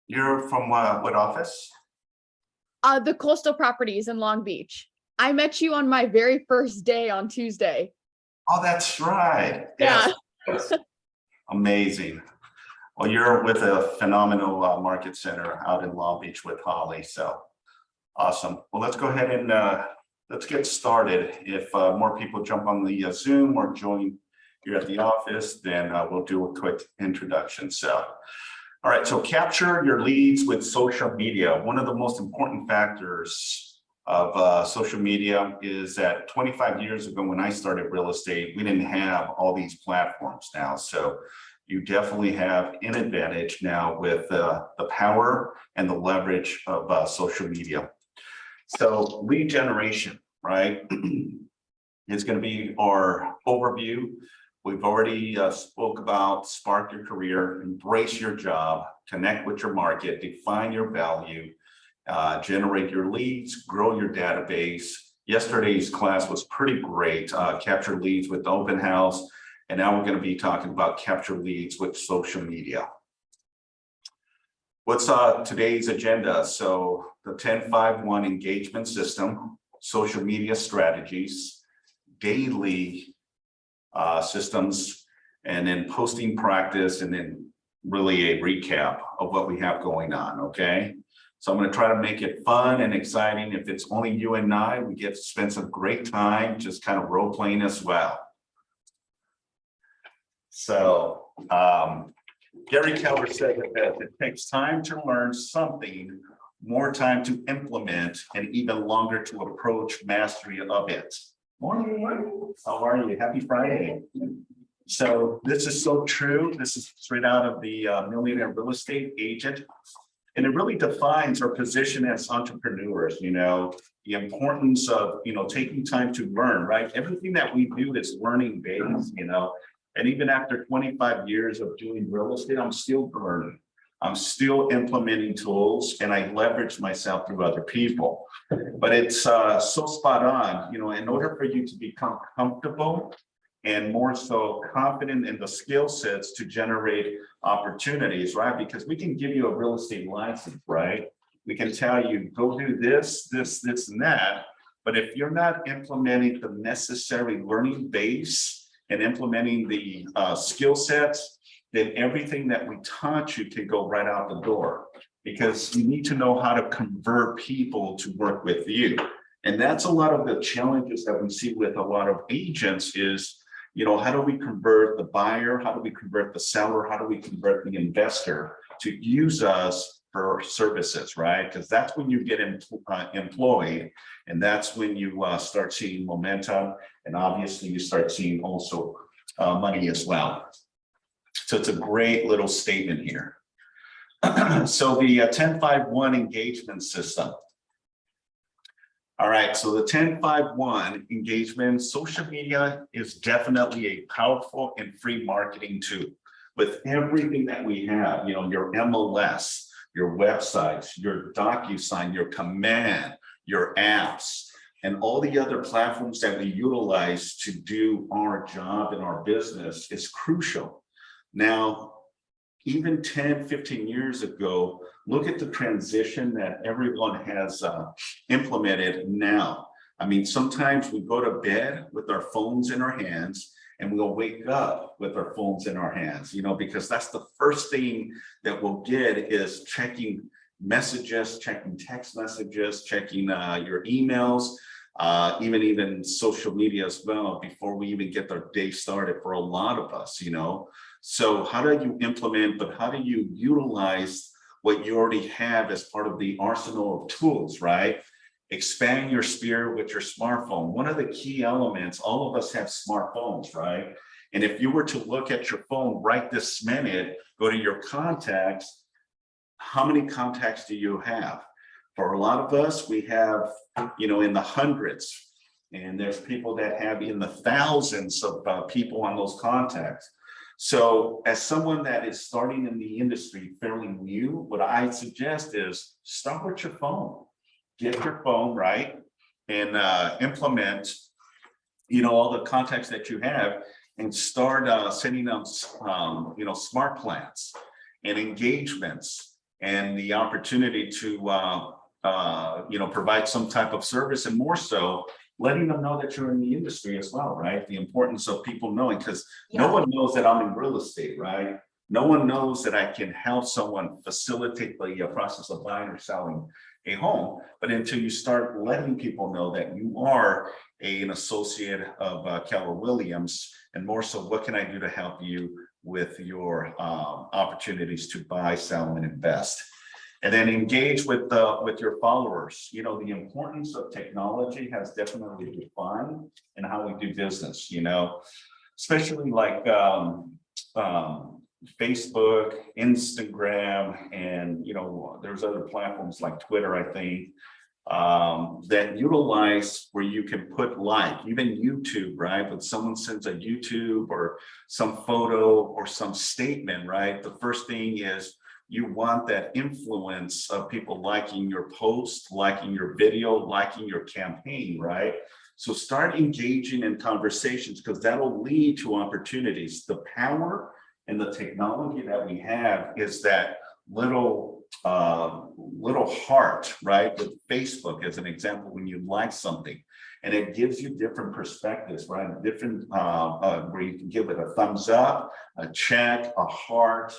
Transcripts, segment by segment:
You're from what office? The coastal properties in Long Beach. I met you on my very first day on Tuesday. Oh, that's right. Yeah. Yes. Amazing. Well, you're with a phenomenal market center out in Long Beach with Holly. So awesome. Well, let's go ahead and let's get started. If more people jump on the Zoom or join here at the office, then we'll do a quick introduction. So, all right. So capture your leads with social media. One of the most important factors of social media is that 25 years ago, when I started real estate, we didn't have all these platforms now. So you definitely have an advantage now with the power and the leverage of social media. So lead generation, right, is going to be our overview. We've already spoke about spark your career, embrace your job, connect with your market, define your value, generate your leads, grow your database. Yesterday's class was pretty great. Capture leads with the open house. And now we're going to be talking about capture leads with social media. What's today's agenda? So the 10-5-1 engagement system, social media strategies, daily systems, and then posting practice, and then really a recap of what we have going on, okay? So I'm going to try to make it fun and exciting. If it's only you and I, we get to spend some great time just kind of role playing as well. So Gary Keller said that it takes time to learn something, more time to implement, and even longer to approach mastery of it. Morning. How are you? Happy Friday. So this is so true. This is straight out of the Millionaire Real Estate Agent. And it really defines our position as entrepreneurs, you know, the importance of, you know, taking time to learn, right? Everything that we do is learning based, you know, and even after 25 years of doing real estate, I'm still learning. I'm still implementing tools, and I leverage myself through other people. But it's so spot on, you know, in order for you to become comfortable and more so confident in the skill sets to generate opportunities, right? Because we can give you a real estate license, right? We can tell you, go do this, this, this, and that. But if you're not implementing the necessary learning base and implementing the skill sets, then everything that we taught you can go right out the door, because you need to know how to convert people to work with you. And that's a lot of the challenges that we see with a lot of agents is, you know, how do we convert the buyer? How do we convert the seller? How do we convert the investor to use us for services, right? Because that's when you get employed, and that's when you start seeing momentum, and obviously you start seeing also money as well. So it's a great little statement here. So the 10-5-1 engagement system. All right, so the 10-5-1 engagement, social media is definitely a powerful and free marketing tool. With everything that we have, you know, your MLS, your websites, your DocuSign, your Command, your apps, and all the other platforms that we utilize to do our job and our business is crucial. Now, even 10, 15 years ago, look at the transition that everyone has implemented now. I mean, sometimes we go to bed with our phones in our hands, and we'll wake up with our phones in our hands, you know, because that's the first thing that we'll get is checking messages, checking text messages, checking your emails, even social media as well, before we even get our day started for a lot of us, you know. So how do you implement, but how do you utilize what you already have as part of the arsenal of tools, right? Expand your sphere with your smartphone. One of the key elements, all of us have smartphones, right? And if you were to look at your phone right this minute, go to your contacts, how many contacts do you have? For a lot of us, we have, you know, in the hundreds, and there's people that have in the thousands of people on those contacts. So as someone that is starting in the industry fairly new, what I suggest is start with your phone. Get your phone, right, and implement, you know, all the contacts that you have, and start setting up, you know, smart plans and engagements and the opportunity to provide some type of service, and more so letting them know that you're in the industry as well, right? The importance of people knowing, because no one knows that I'm in real estate, right? No one knows that I can help someone facilitate the process of buying or selling a home. But until you start letting people know that you are an associate of Keller Williams, and more so, what can I do to help you with your opportunities to buy, sell, and invest? And then engage with your followers. You know, the importance of technology has definitely defined in how we do business, you know, especially like Facebook, Instagram, and, you know, there's other platforms like Twitter, I think, that utilize where you can put like, even YouTube, right? When someone sends a YouTube or some photo or some statement, right? The first thing is, you want that influence of people liking your post, liking your video, liking your campaign, right? So start engaging in conversations, because that'll lead to opportunities. The power and the technology that we have is that little heart, right? With Facebook as an example, when you like something, and it gives you different perspectives, right? Different, where you can give it a thumbs up, a check, a heart,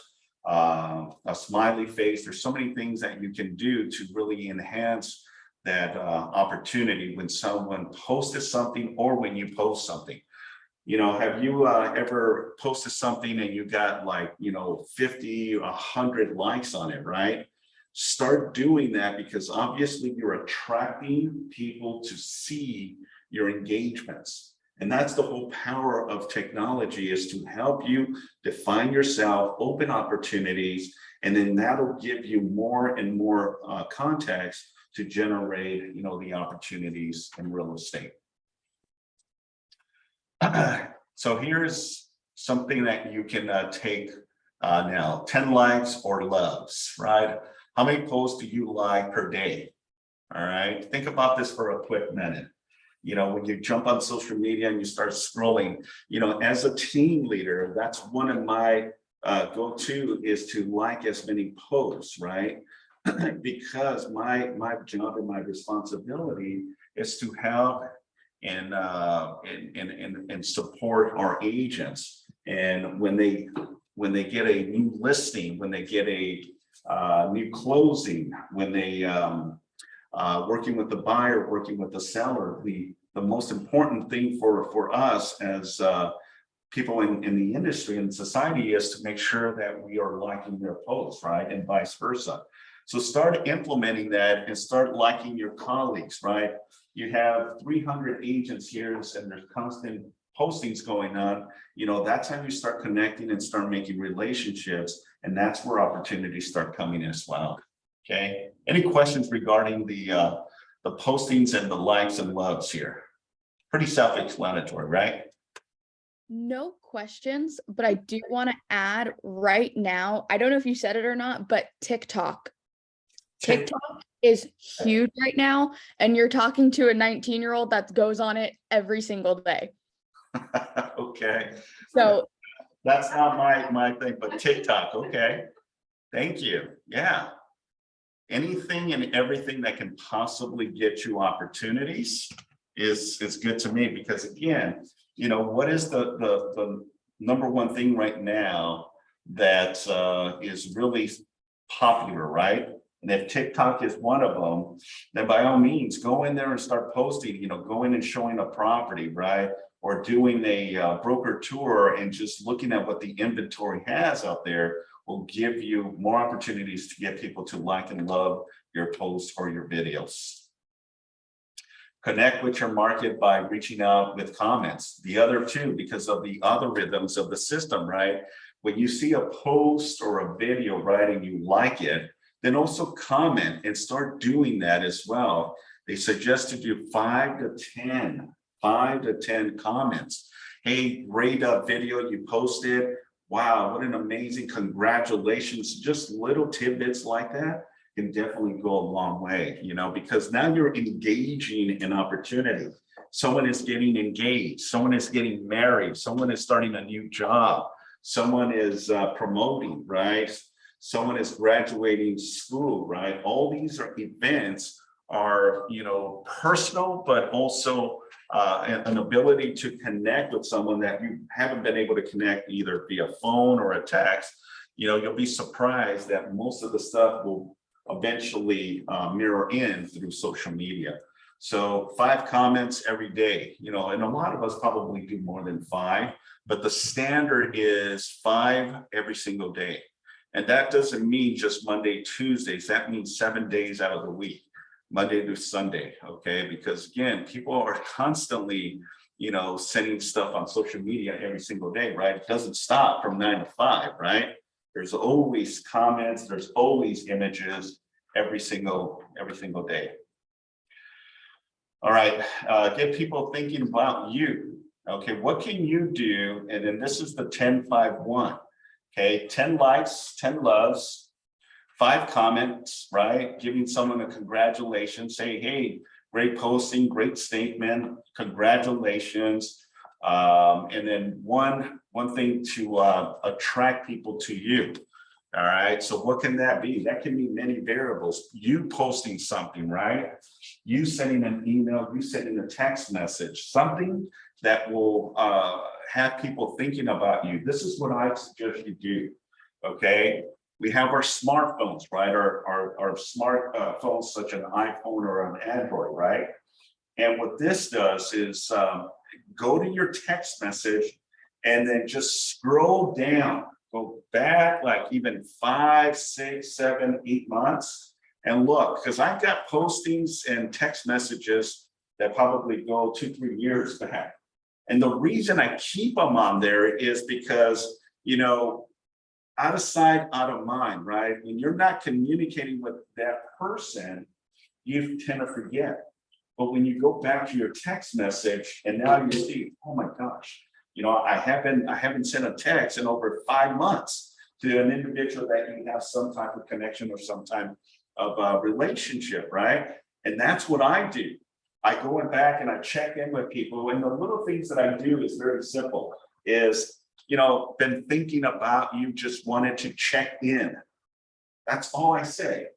a smiley face. There's so many things that you can do to really enhance that opportunity when someone posted something or when you post something. You know, have you ever posted something and you got like, 50, 100 likes on it, right? Start doing that, because obviously you're attracting people to see your engagements. And that's the whole power of technology, is to help you define yourself, open opportunities, and then that'll give you more and more context to generate, the opportunities in real estate. So here's something that you can take now: 10 likes or loves, right? How many posts do you like per day? All right, think about this for a quick minute. When you jump on social media and you start scrolling, as a team leader, that's one of my go-to, is to like as many posts, right? Because my job and my responsibility is to help and support our agents. And when they get a new listing, when they get a new closing, when they working with the buyer, working with the seller, the most important thing for us as people in the industry and society is to make sure that we are liking their posts, right? And vice versa. So start implementing that and start liking your colleagues, right? You have 300 agents here, and there's constant postings going on. That's how you start connecting and start making relationships. And that's where opportunities start coming as well. Okay. Any questions regarding the postings and the likes and loves here? Pretty self-explanatory, right? No questions, but I do want to add right now, I don't know if you said it or not, but TikTok is huge right now, and you're talking to a 19-year-old that goes on it every single day. Okay. So that's not my thing, but TikTok. Okay. Thank you. Yeah. Anything and everything that can possibly get you opportunities is good to me, because again, what is the number one thing right now that is really popular, right? And if TikTok is one of them, then by all means, go in there and start posting, go in and showing a property, right? Or doing a broker tour and just looking at what the inventory has out there will give you more opportunities to get people to like and love your posts or your videos. Connect with your market by reaching out with comments. The other two, because of the algorithms of the system, right? When you see a post or a video, right, and you like it, then also comment and start doing that as well. They suggest to do 5 to 10 comments. Hey, great video you posted. Wow, what an amazing, congratulations. Just little tidbits like that can definitely go a long way, because now you're engaging in opportunity. Someone is getting engaged, someone is getting married, someone is starting a new job, someone is promoting, right? someone is graduating school, right? All these are events are, personal, but also an ability to connect with someone that you haven't been able to connect either via phone or a text. You'll be surprised that most of the stuff will eventually mirror in through social media. So 5 comments every day, and a lot of us probably do more than 5, but the standard is 5 every single day. And that doesn't mean just Monday, Tuesdays. That means 7 days out of the week, Monday to Sunday, okay? Because again, people are constantly, sending stuff on social media every single day, right? It doesn't stop from 9 to 5, right? There's always comments, there's always images every single day. All right, get people thinking about you. Okay, what can you do? And then this is the 10-5-1. Okay, 10 likes, 10 loves, 5 comments, right? Giving someone a congratulations, say, hey, great posting, great statement, congratulations. And then one thing to attract people to you. All right, so what can that be? That can be many variables. You posting something, right? You sending an email, you sending a text message, something that will have people thinking about you. This is what I suggest you do, okay? We have our smartphones, right? Our smart phones, such an iPhone or an Android, right? And what this does is go to your text message and then just scroll down. Go back like even 5, 6, 7, 8 months and look, because I've got postings and text messages that probably go 2, 3 years back. And the reason I keep them on there is because, out of sight, out of mind, right? When you're not communicating with that person, you tend to forget. But when you go back to your text message and now you see, oh my gosh, I haven't sent a text in over 5 months to an individual that you have some type of connection or some type of relationship, right? And that's what I do. I go back and I check in with people, and the little things that I do is very simple. Is been thinking about you, just wanted to check in. That's all I say.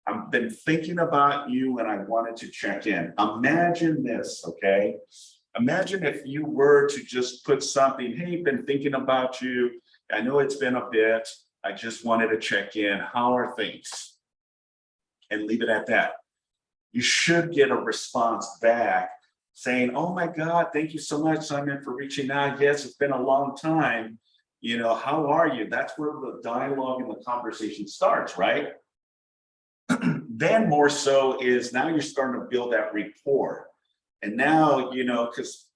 I've been thinking about you and I wanted to check in. Imagine this, okay? Imagine if you were to just put something, hey, been thinking about you. I know it's been a bit. I just wanted to check in. How are things? And leave it at that. You should get a response back saying, oh my God, thank you so much, Simon, for reaching out. Yes, it's been a long time. How are you? That's where the dialogue and the conversation starts, right? Then more so is now you're starting to build that rapport. And now, because,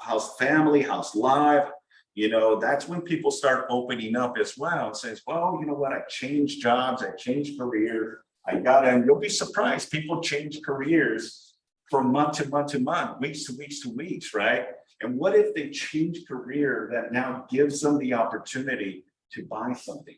how's family, how's life, that's when people start opening up as well and says, well, you know what, I changed jobs, I changed career, and you'll be surprised, people change careers from month to month to month, weeks to weeks to weeks, right? And what if they change career that now gives them the opportunity to buy something?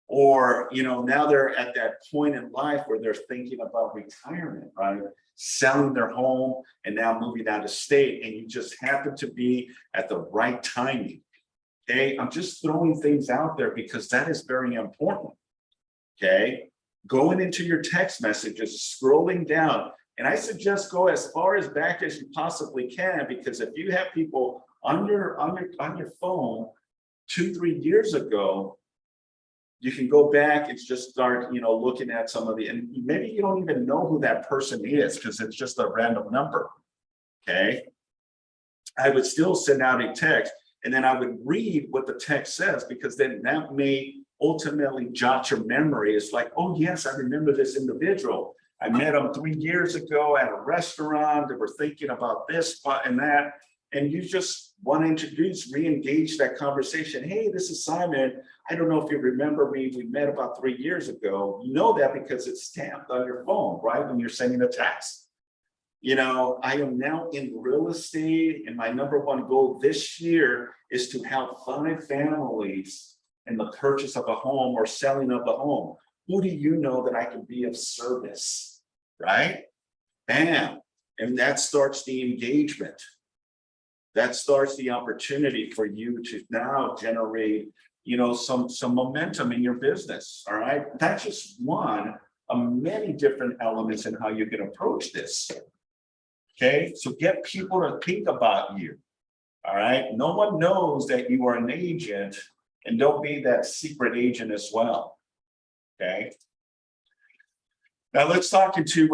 Or, now they're at that point in life where they're thinking about retirement, right? Selling their home and now moving out of state, and you just happen to be at the right timing. Okay, I'm just throwing things out there because that is very important. Okay, going into your text messages, scrolling down, and I suggest go as far as back as you possibly can, because if you have people on your phone 2, 3 years ago, you can go back and just start, looking at some of and maybe you don't even know who that person is because it's just a random number, okay? I would still send out a text and then I would read what the text says, because then that may ultimately jot your memory. It's like, oh yes, I remember this individual. I met them 3 years ago at a restaurant. They were thinking about this and that. And you just want to introduce, re-engage that conversation. Hey, this is Simon. I don't know if you remember me. We met about 3 years ago. You know that because it's stamped on your phone, right? When you're sending a text. I am now in real estate, and my #1 goal this year is to help 5 families in the purchase of a home or selling of a home. Who do you know that I can be of service, right? Bam. And that starts the engagement. That starts the opportunity for you to now generate some momentum in your business. All right. That's just one of many different elements in how you can approach this. Okay. So get people to think about you. All right. No one knows that you are an agent, and don't be that secret agent as well. Okay. Now let's talk into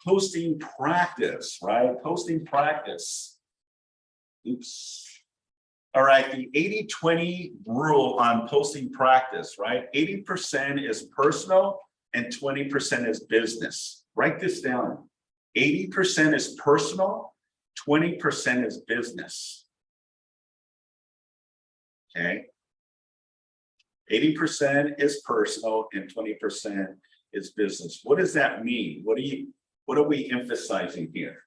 posting practice, right? Posting practice. Oops. All right, the 80-20 rule on posting practice, right? 80% is personal and 20% is business. Write this down. 80% is personal, 20% is business. Okay. 80% is personal and 20% is business. What does that mean? What are we emphasizing here?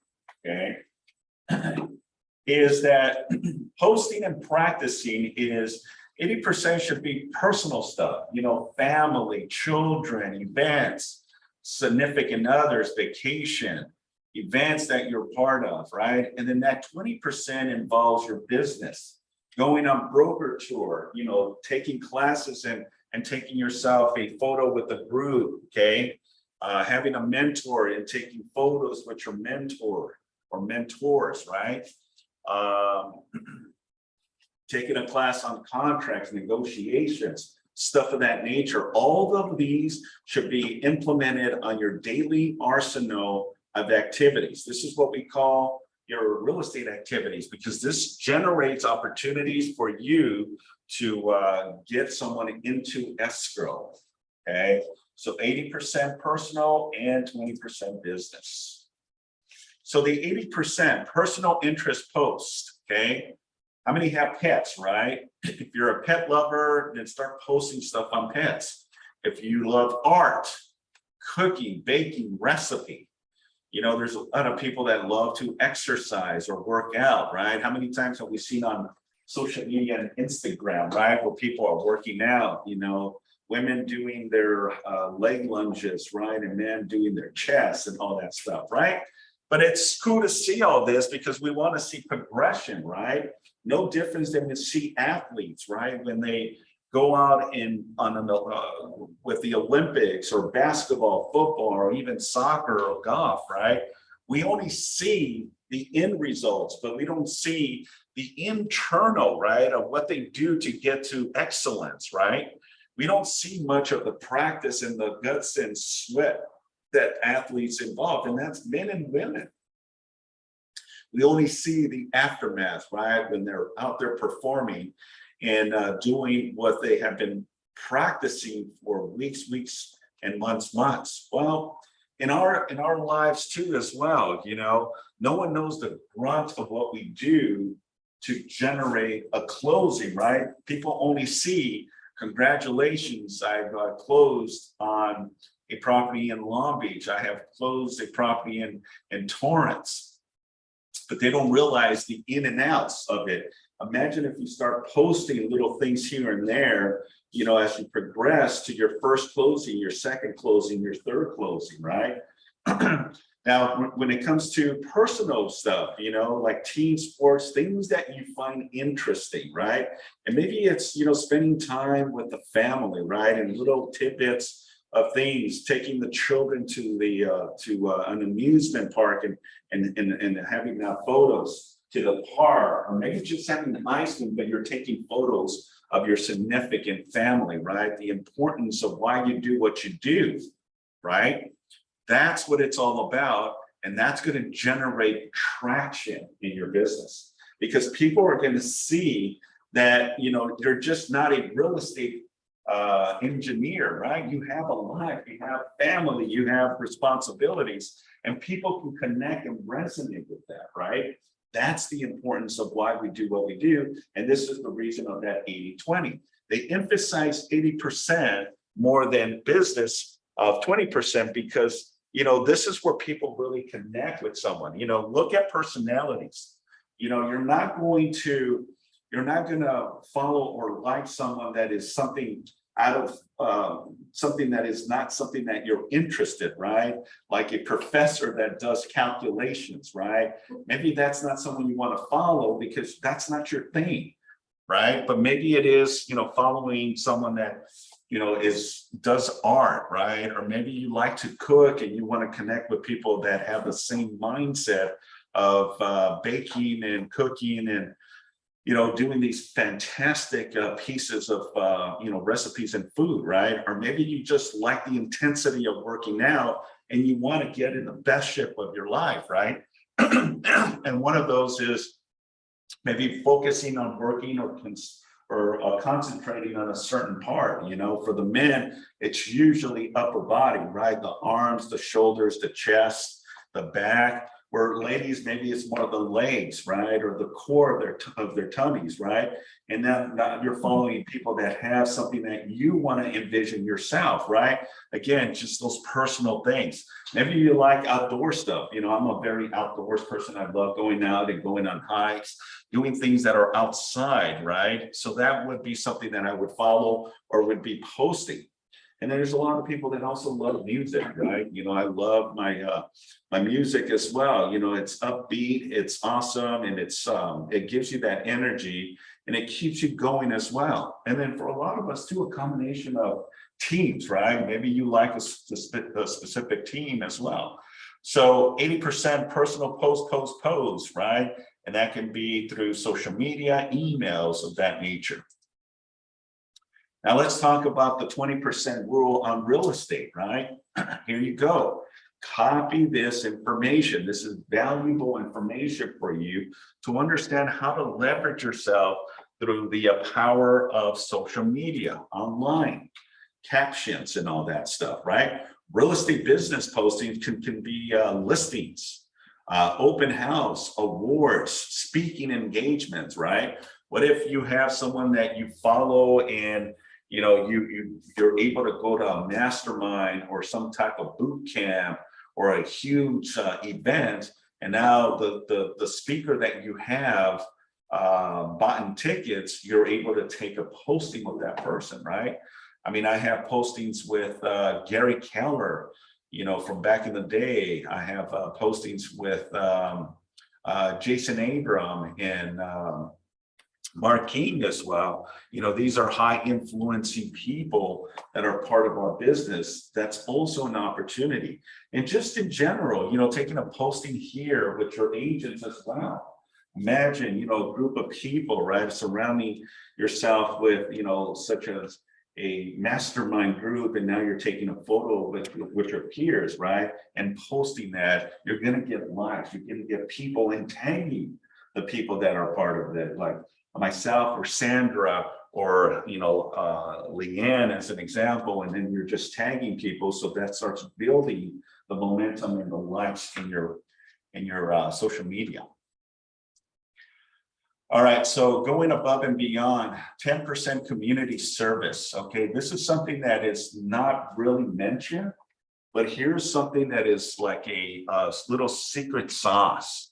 Okay. Is that posting and practicing is 80% should be personal stuff, family, children, events, significant others, vacation, events that you're part of, right? And then that 20% involves your business, going on broker tour, taking classes and taking yourself a photo with a group, okay? Having a mentor and taking photos with your mentor or mentors, right? Taking a class on contracts, negotiations, stuff of that nature. All of these should be implemented on your daily arsenal of activities. This is what we call your real estate activities, because this generates opportunities for you to get someone into escrow. Okay, so 80% personal and 20% business. So the 80% personal interest post, okay? How many have pets, right? If you're a pet lover, then start posting stuff on pets. If you love art, cooking, baking, recipe, there's a lot of people that love to exercise or work out, right? How many times have we seen on social media and Instagram, right? Where people are working out, women doing their leg lunges, right? And men doing their chest and all that stuff, right? But it's cool to see all this because we want to see progression, right? No difference than we see athletes, right? When they go out with the Olympics or basketball, football, or even soccer or golf, right? We only see the end results, but we don't see the internal, right, of what they do to get to excellence, right? We don't see much of the practice and the guts and sweat that athletes involved, and that's men and women. We only see the aftermath, right, when they're out there performing and doing what they have been practicing for weeks, and months. Well, in our lives too, as well, no one knows the grunt of what we do to generate a closing, right? People only see, congratulations, I've closed on a property in Long Beach. I have closed a property in Torrance, but they don't realize the in and outs of it. Imagine if you start posting little things here and there, as you progress to your first closing, your second closing, your third closing, right? Now, when it comes to personal stuff, like team sports, things that you find interesting, right? And maybe it's, spending time with the family, right? And little tidbits of things, taking the children to an amusement park and having photos to the park, or maybe just having an ice cream, but you're taking photos of your significant family, right? The importance of why you do what you do, right? That's what it's all about. And that's going to generate traction in your business, because people are going to see that, you're just not a real estate engineer, right? You have a life, you have family, you have responsibilities, and people can connect and resonate with that, right? That's the importance of why we do what we do. And this is the reason of that 80-20. They emphasize 80% more than business of 20%, because, this is where people really connect with someone. Look at personalities. You're not going to follow or like someone that is something out of something that is not something that you're interested, right? Like a professor that does calculations, right? Maybe that's not someone you want to follow because that's not your thing, right? But maybe it is, following someone that, does art, right? Or maybe you like to cook and you want to connect with people that have the same mindset of baking and cooking and, doing these fantastic pieces of, recipes and food, right? Or maybe you just like the intensity of working out and you want to get in the best shape of your life, right? And one of those is maybe focusing on working or concentrating on a certain part. For the men, it's usually upper body, right? The arms, the shoulders, the chest, the back. Where ladies, maybe it's more of the legs, right? Or the core of their tummies, right? And now you're following people that have something that you want to envision yourself, right? Again, just those personal things. Maybe you like outdoor stuff. I'm a very outdoors person. I love going out and going on hikes, doing things that are outside, right? So that would be something that I would follow or would be posting. And then there's a lot of people that also love music, right? I love my music as well. It's upbeat, it's awesome, and it gives you that energy and it keeps you going as well. And then for a lot of us too, a combination of teams, right? Maybe you like a specific team as well. So 80% personal post, right? And that can be through social media, emails of that nature. Now let's talk about the 20% rule on real estate, right? Here you go. Copy this information. This is valuable information for you to understand how to leverage yourself through the power of social media, online, captions and all that stuff, right? Real estate business postings can be listings, open house, awards, speaking engagements, right? What if you have someone that you follow and you're able to go to a mastermind or some type of boot camp or a huge event, and now the speaker that you have bought tickets, you're able to take a posting with that person, right? I mean, I have postings with Gary Keller, from back in the day. I have postings with Jason Abram and Mark King as well. These are high influencing people that are part of our business. That's also an opportunity. And just in general, taking a posting here with your agents as well. Imagine, a group of people, right, surrounding yourself with, such as a mastermind group, and now you're taking a photo with your peers, right, and posting that. You're going to get likes. You're going to get people and tagging the people that are part of it, like myself or Sandra or Leanne as an example, and then you're just tagging people, so that starts building the momentum and the likes in your social media. All right, so going above and beyond, 10% community service. Okay, this is something that is not really mentioned, but here's something that is like a little secret sauce.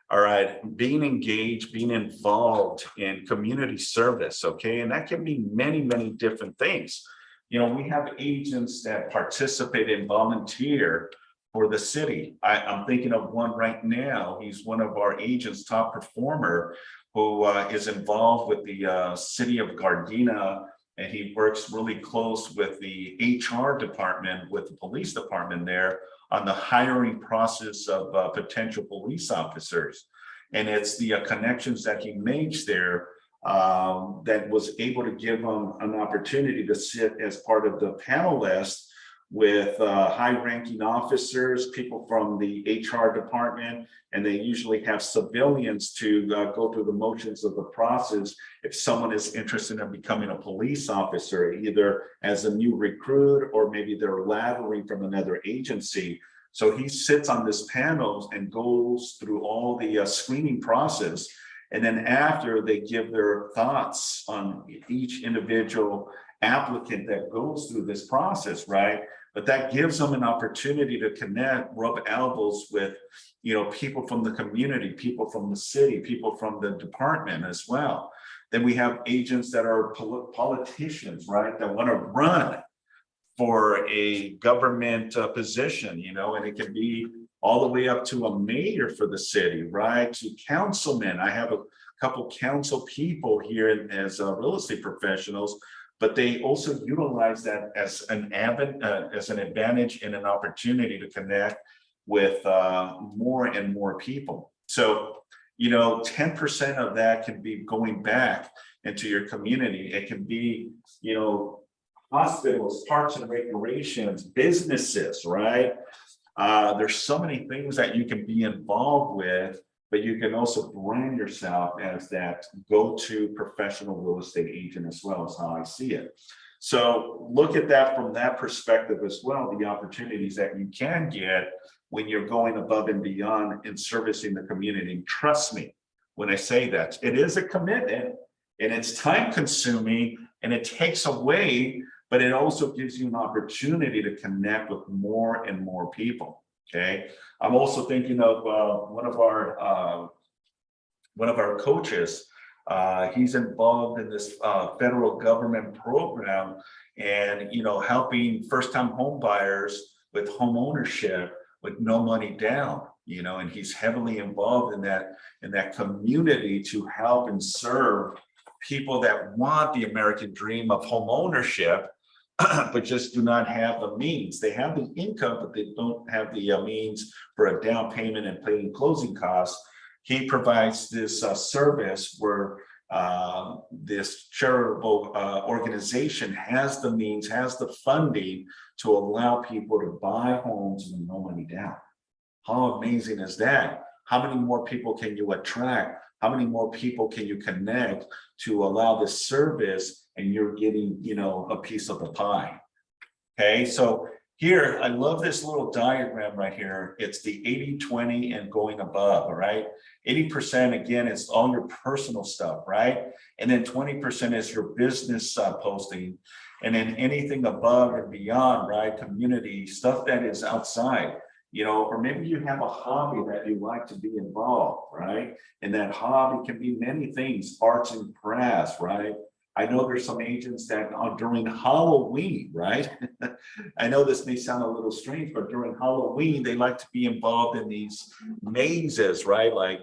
All right, being engaged, being involved in community service, okay? And that can be many, many different things. We have agents that participate and volunteer for the city. I'm thinking of one right now. He's one of our agents, top performer, who is involved with the city of Gardena, and he works really close with the HR department, with the police department there, on the hiring process of potential police officers. And it's the connections that he makes there that was able to give him an opportunity to sit as part of the panel list with high-ranking officers, people from the HR department, and they usually have civilians to go through the motions of the process if someone is interested in becoming a police officer, either as a new recruit or maybe they're laterally from another agency. So he sits on this panel and goes through all the screening process. And then after, they give their thoughts on each individual applicant that goes through this process, right? But that gives them an opportunity to connect, rub elbows with, people from the community, people from the city, people from the department as well. Then we have agents that are politicians, right, that want to run for a government position, and it can be all the way up to a mayor for the city, right, to councilmen. I have a couple council people here as real estate professionals, but they also utilize that as an advantage and an opportunity to connect with more and more people. So, 10% of that can be going back into your community. It can be, hospitals, parks and recreations, businesses, right? There's so many things that you can be involved with, but you can also brand yourself as that go-to professional real estate agent as well, is how I see it. So look at that from that perspective as well, the opportunities that you can get when you're going above and beyond in servicing the community. Trust me when I say that. It is a commitment, and it's time consuming, and it takes away, but it also gives you an opportunity to connect with more and more people. Okay. I'm also thinking of one of our coaches. He's involved in this federal government program, and helping first-time home buyers with home ownership with no money down. And he's heavily involved in that community to help and serve people that want the American dream of home ownership, but just do not have the means. They have the income, but they don't have the means for a down payment and paying closing costs. He provides this service where this charitable organization has the means, has the funding to allow people to buy homes with no money down. How amazing is that? How many more people can you attract? How many more people can you connect to allow this service, and you're getting, a piece of the pie? Okay, so here, I love this little diagram right here. It's the 80-20 and going above, all right? 80%, again, it's all your personal stuff, right? And then 20% is your business posting. And then anything above and beyond, right? Community, stuff that is outside. Or maybe you have a hobby that you like to be involved, right? And that hobby can be many things, arts and crafts, right? I know there's some agents that during Halloween, right? I know this may sound a little strange, but during Halloween, they like to be involved in these mazes, right? Like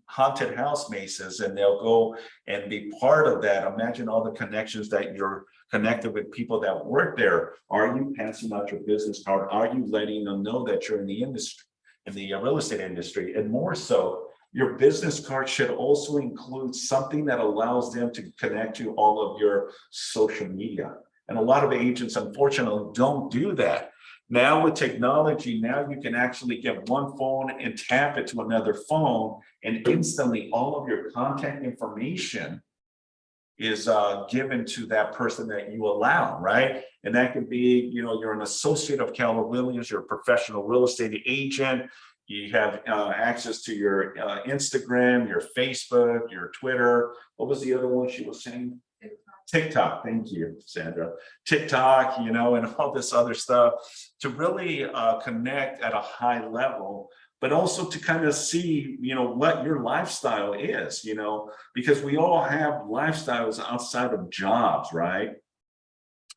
haunted house mazes, and they'll go and be part of that. Imagine all the connections that you're connected with people that work there. Are you passing out your business card? Are you letting them know that you're in the industry, in the real estate industry? And more so, your business card should also include something that allows them to connect to all of your social media. And a lot of agents, unfortunately, don't do that. Now with technology, now you can actually get one phone and tap it to another phone, and instantly all of your contact information is given to that person that you allow, right? And that could be, you're an associate of Keller Williams, you're a professional real estate agent, you have access to your Instagram, your Facebook, your Twitter. What was the other one she was saying? TikTok. Thank you, Sandra. TikTok, and all this other stuff to really connect at a high level, but also to kind of see, what your lifestyle is, because we all have lifestyles outside of jobs, right?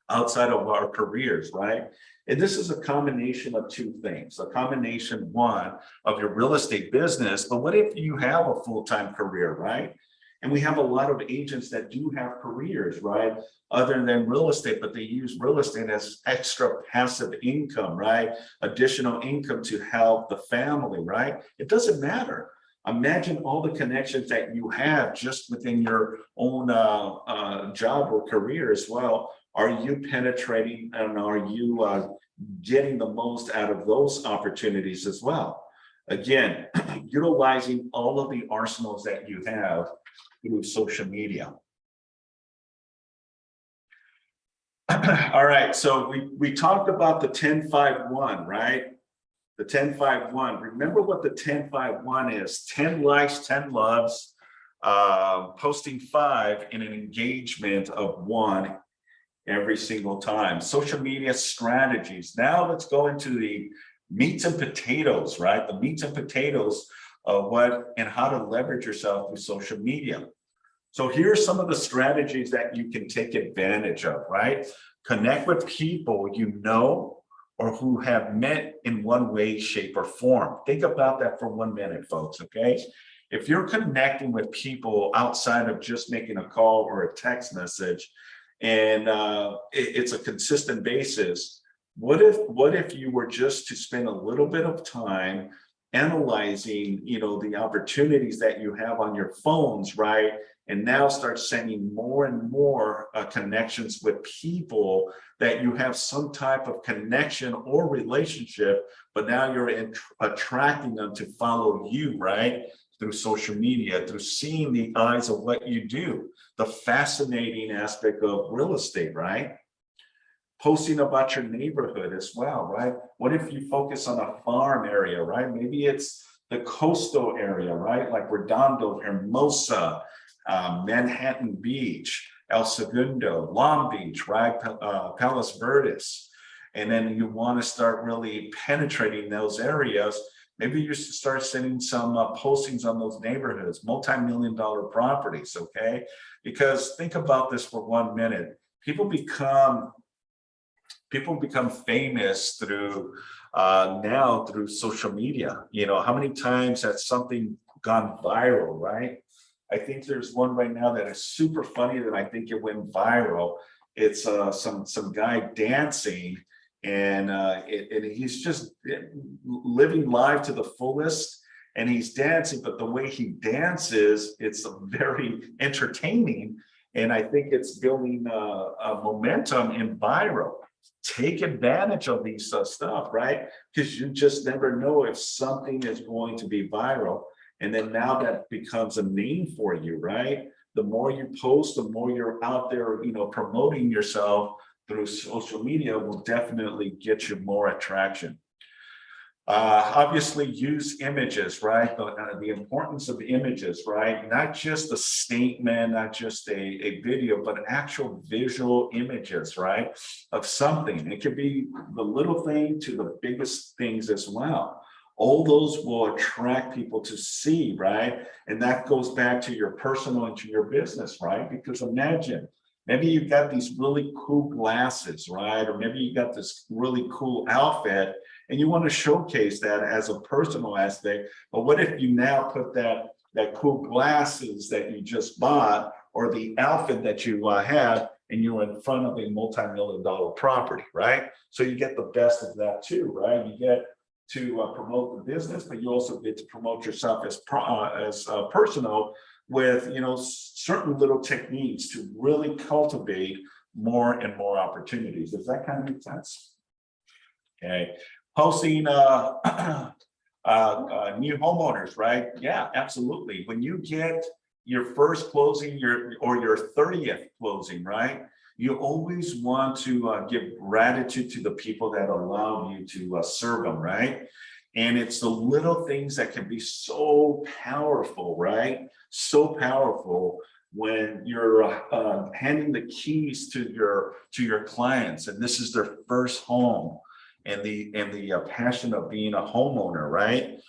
Outside of our careers, right? And this is a combination of two things, a combination, one, of your real estate business, but what if you have a full-time career, right? And we have a lot of agents that do have careers, right? Other than real estate, but they use real estate as extra passive income, right? Additional income to help the family, right? It doesn't matter. Imagine all the connections that you have just within your own job or career as well. Are you penetrating, and are you getting the most out of those opportunities as well? Again, utilizing all of the arsenals that you have through social media. All right, so we talked about the 10-5-1, right? The 10-5-1. Remember what the 10-5-1 is: 10 likes, 10 loves, posting 5, and an engagement of 1 every single time. Social media strategies. Now let's go into the meats and potatoes, right? The meats and potatoes of what and how to leverage yourself through social media. So here's some of the strategies that you can take advantage of, right? Connect with people or who have met in one way, shape, or form. Think about that for 1 minute, folks, okay? If you're connecting with people outside of just making a call or a text message, and it's a consistent basis, what if you were just to spend a little bit of time analyzing, the opportunities that you have on your phones, right? And now start sending more and more connections with people that you have some type of connection or relationship, but now you're attracting them to follow you, right? Through social media, through seeing the eyes of what you do, the fascinating aspect of real estate, right? Posting about your neighborhood as well, right? What if you focus on a farm area, right? Maybe it's the coastal area, right? Like Redondo, Hermosa, Manhattan Beach, El Segundo, Long Beach, right? Palos Verdes. And then you want to start really penetrating those areas. Maybe you should start sending some postings on those neighborhoods, multi-million-dollar properties, okay? Because think about this for 1 minute. People become famous through now through social media. How many times has something gone viral, right? I think there's one right now that is super funny that I think it went viral. It's some guy dancing, and he's just living life to the fullest, and he's dancing, but the way he dances, it's very entertaining, and I think it's building a momentum in viral. Take advantage of these stuff, right? Because you just never know if something is going to be viral. And then now that becomes a name for you, right? The more you post, the more you're out there, promoting yourself through social media will definitely get you more attraction. Obviously use images, right? The importance of images, right? Not just a statement, not just a video, but actual visual images, right? Of something. It could be the little thing to the biggest things as well. All those will attract people to see, right? And that goes back to your personal and to your business, right? Because imagine, maybe you've got these really cool glasses, right? Or maybe you got this really cool outfit and you want to showcase that as a personal aspect. But what if you now put that cool glasses that you just bought or the outfit that you have, and you're in front of a multi-million-dollar property, right? So you get the best of that too, right? You get to promote the business, but you also get to promote yourself as personal with certain little techniques to really cultivate more and more opportunities. Does that kind of make sense? Okay. Posting new homeowners, right? Yeah, absolutely. When you get your first closing, your 30th closing, right? You always want to give gratitude to the people that allow you to serve them, right? And it's the little things that can be so powerful, right? So powerful when you're handing the keys to your clients, and this is their first home, and the passion of being a homeowner, right?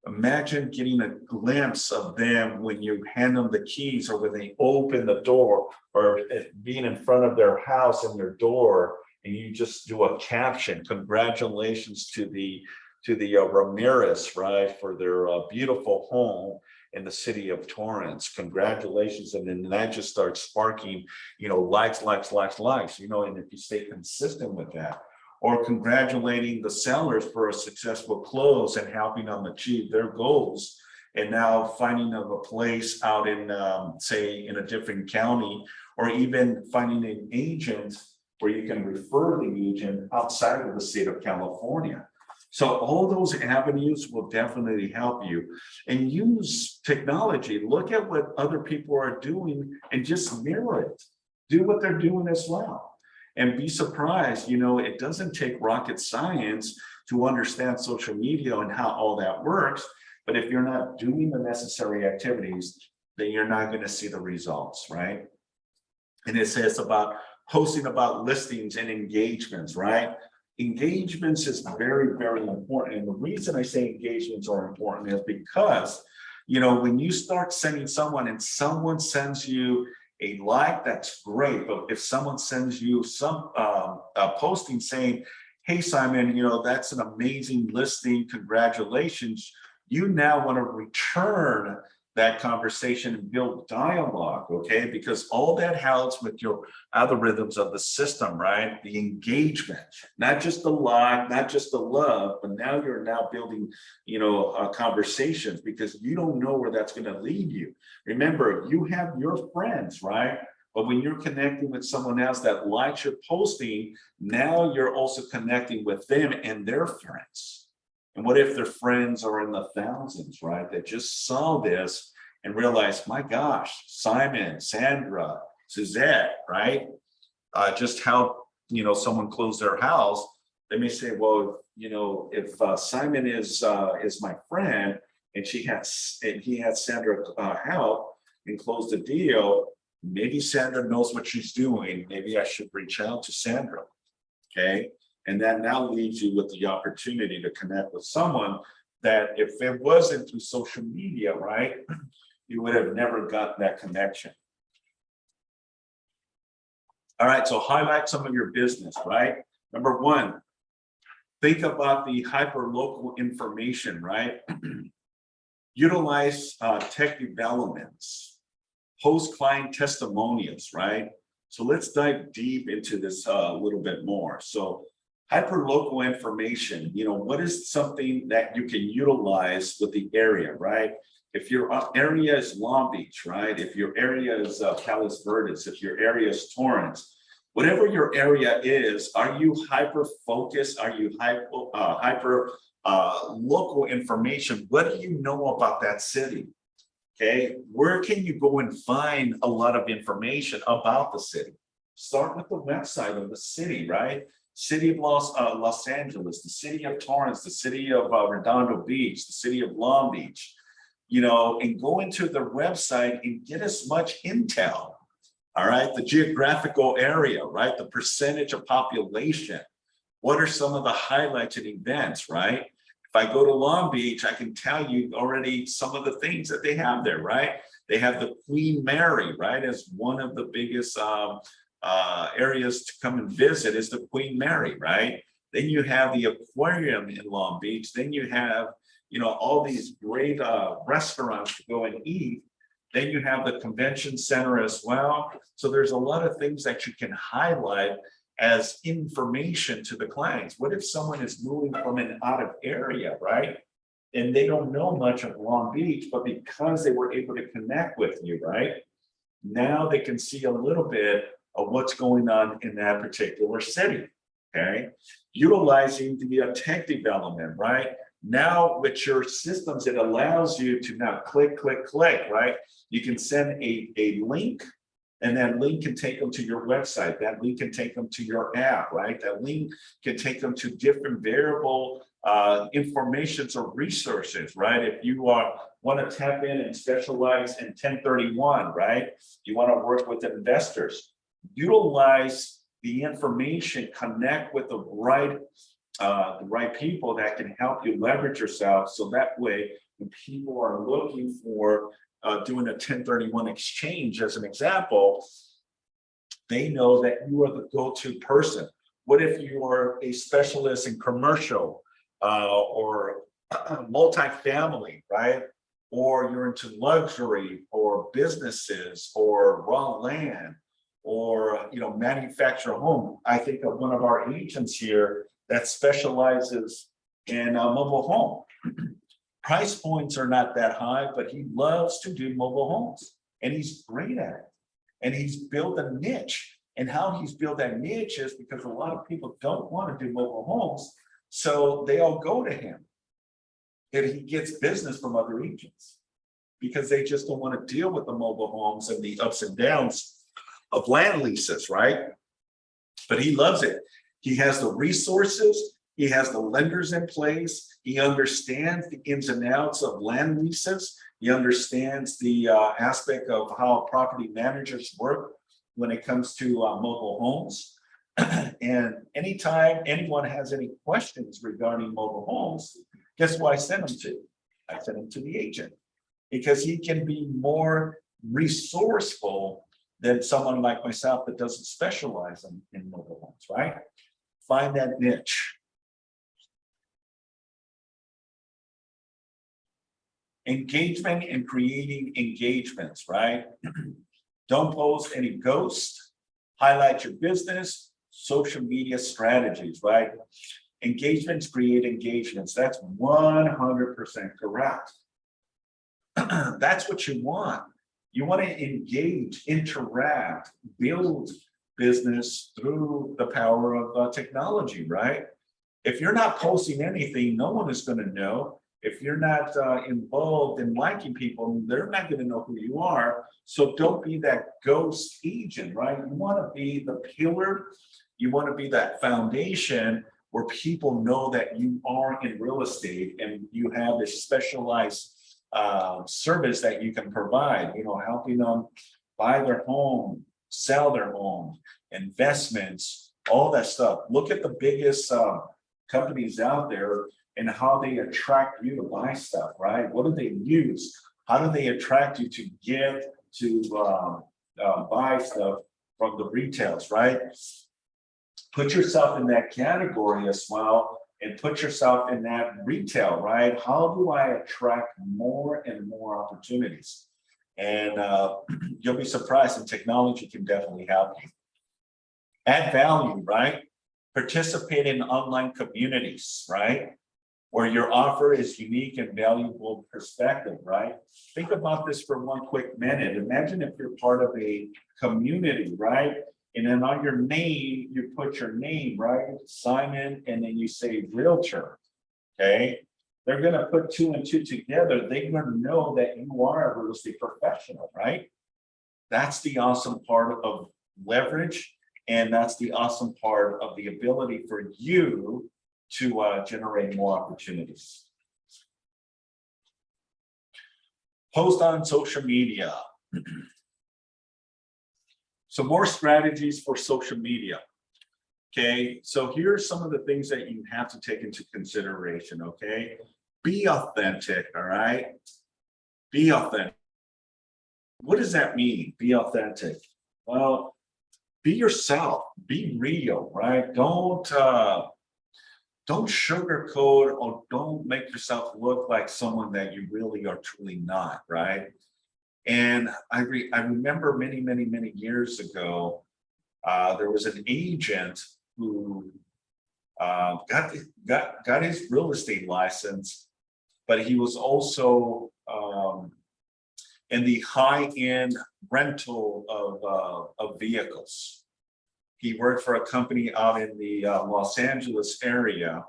Imagine getting a glimpse of them when you hand them the keys, or when they open the door, or being in front of their house and their door, and you just do a caption, congratulations to the Ramirez, right, for their beautiful home in the city of Torrance. Congratulations. And then that just starts sparking, likes, and if you stay consistent with that. Or congratulating the sellers for a successful close and helping them achieve their goals. And now finding of a place out in, say, in a different county, or even finding an agent where you can refer the agent outside of the state of California. So all those avenues will definitely help you. And use technology. Look at what other people are doing and just mirror it. Do what they're doing as well. And be surprised, it doesn't take rocket science to understand social media and how all that works. But if you're not doing the necessary activities, then you're not going to see the results, right? And it says about posting about listings and engagements, right? Engagements is very, very important. And the reason I say engagements are important is because, when you start sending someone and someone sends you a like, that's great. But if someone sends you some posting saying, hey, Simon, that's an amazing listing, congratulations. You now want to return that conversation and build dialogue, okay? Because all that helps with your algorithms of the system, right? The engagement, not just the like, not just the love, but now you're building, conversations, because you don't know where that's going to lead you. Remember, you have your friends, right? But when you're connecting with someone else that likes your posting, now you're also connecting with them and their friends. And what if their friends are in the thousands, right? That just saw this and realized, my gosh, Simon, Sandra, Suzette, right? Just how, someone closed their house. They may say, well, if Simon is my friend and he had Sandra help and close the deal, maybe Sandra knows what she's doing. Maybe I should reach out to Sandra, okay? And that now leaves you with the opportunity to connect with someone that if it wasn't through social media, right, you would have never got that connection. All right, so highlight some of your business, right? Number one, think about the hyper-local information, right? Utilize tech developments, post client testimonials, right? So let's dive deep into this a little bit more. So hyper-local information, what is something that you can utilize with the area, right? If your area is Long Beach, right? If your area is Palos Verdes, if your area is Torrance, whatever your area is, are you hyper-focused? Are you hyper local information? What do you know about that city? Okay, where can you go and find a lot of information about the city? Start with the website of the city, right? City of Los Angeles, the city of Torrance, the city of Redondo Beach, the city of Long Beach, and go into their website and get as much intel, all right? The geographical area, right? The percentage of population. What are some of the highlights and events, right? If I go to Long Beach, I can tell you already some of the things that they have there, right? They have the Queen Mary, right? As one of the biggest areas to come and visit is the Queen Mary, right? Then you have the aquarium in Long Beach. Then you have, all these great restaurants to go and eat. Then you have the convention center as well. So there's a lot of things that you can highlight as information to the clients. What if someone is moving from an out of area, right? And they don't know much of Long Beach, but because they were able to connect with you, right? Now they can see a little bit of what's going on in that particular city, okay? Utilizing the tech development, right? Now with your systems, it allows you to now click, right? You can send a link, and that link can take them to your website. That link can take them to your app, right? That link can take them to different variable informations or resources, right? If you want to tap in and specialize in 1031, right? You want to work with investors. Utilize the information, connect with the right people that can help you leverage yourself. So that way, when people are looking for doing a 1031 exchange, as an example, they know that you are the go-to person. What if you are a specialist in commercial or multifamily, right? Or you're into luxury or businesses or raw land, or manufacture a home. I think of one of our agents here that specializes in mobile home. Price points are not that high, but he loves to do mobile homes, and he's great at it. And he's built a niche. And how he's built that niche is because a lot of people don't want to do mobile homes, so they all go to him. And he gets business from other agents because they just don't want to deal with the mobile homes and the ups and downs of land leases, right? But he loves it. He has the resources, he has the lenders in place, he understands the ins and outs of land leases, he understands the aspect of how property managers work when it comes to mobile homes. And anytime anyone has any questions regarding mobile homes, guess who I send them to? I send them to the agent, because he can be more resourceful than someone like myself that doesn't specialize in mobile homes, right? Find that niche. Engagement and creating engagements, right? Don't post any ghosts. Highlight your business, social media strategies, right? Engagements create engagements. That's 100% correct. That's what you want. You want to engage, interact, build business through the power of technology, right? If you're not posting anything, no one is going to know. If you're not involved in liking people, they're not going to know who you are. So don't be that ghost agent, right? You want to be the pillar. You want to be that foundation where people know that you are in real estate and you have this specialized service that you can provide, helping them buy their home, sell their home, investments, all that stuff. Look at the biggest companies out there and how they attract you to buy stuff, right? What do they use? How do they attract you to get to buy stuff from the retails, right? Put yourself in that category as well and put yourself in that retail, right? How do I attract more and more opportunities? And you'll be surprised, and technology can definitely help you. Add value, right? Participate in online communities, right? Where your offer is unique and valuable perspective, right? Think about this for one quick minute. Imagine if you're part of a community, right? And then on your name, you put your name, right? Simon, and then you say realtor, okay? They're gonna put 2 and 2 together. They're gonna know that you are a real estate professional, right? That's the awesome part of leverage. And that's the awesome part of the ability for you to generate more opportunities. Post on social media. So more strategies for social media. Okay, so here's some of the things that you have to take into consideration, okay? Be authentic, all right? Be authentic. What does that mean, be authentic? Well, be yourself, be real, right? Don't sugarcoat or don't make yourself look like someone that you really are truly not, right? And I remember many years ago, there was an agent who got his real estate license, but he was also in the high-end rental of vehicles. He worked for a company out in the Los Angeles area.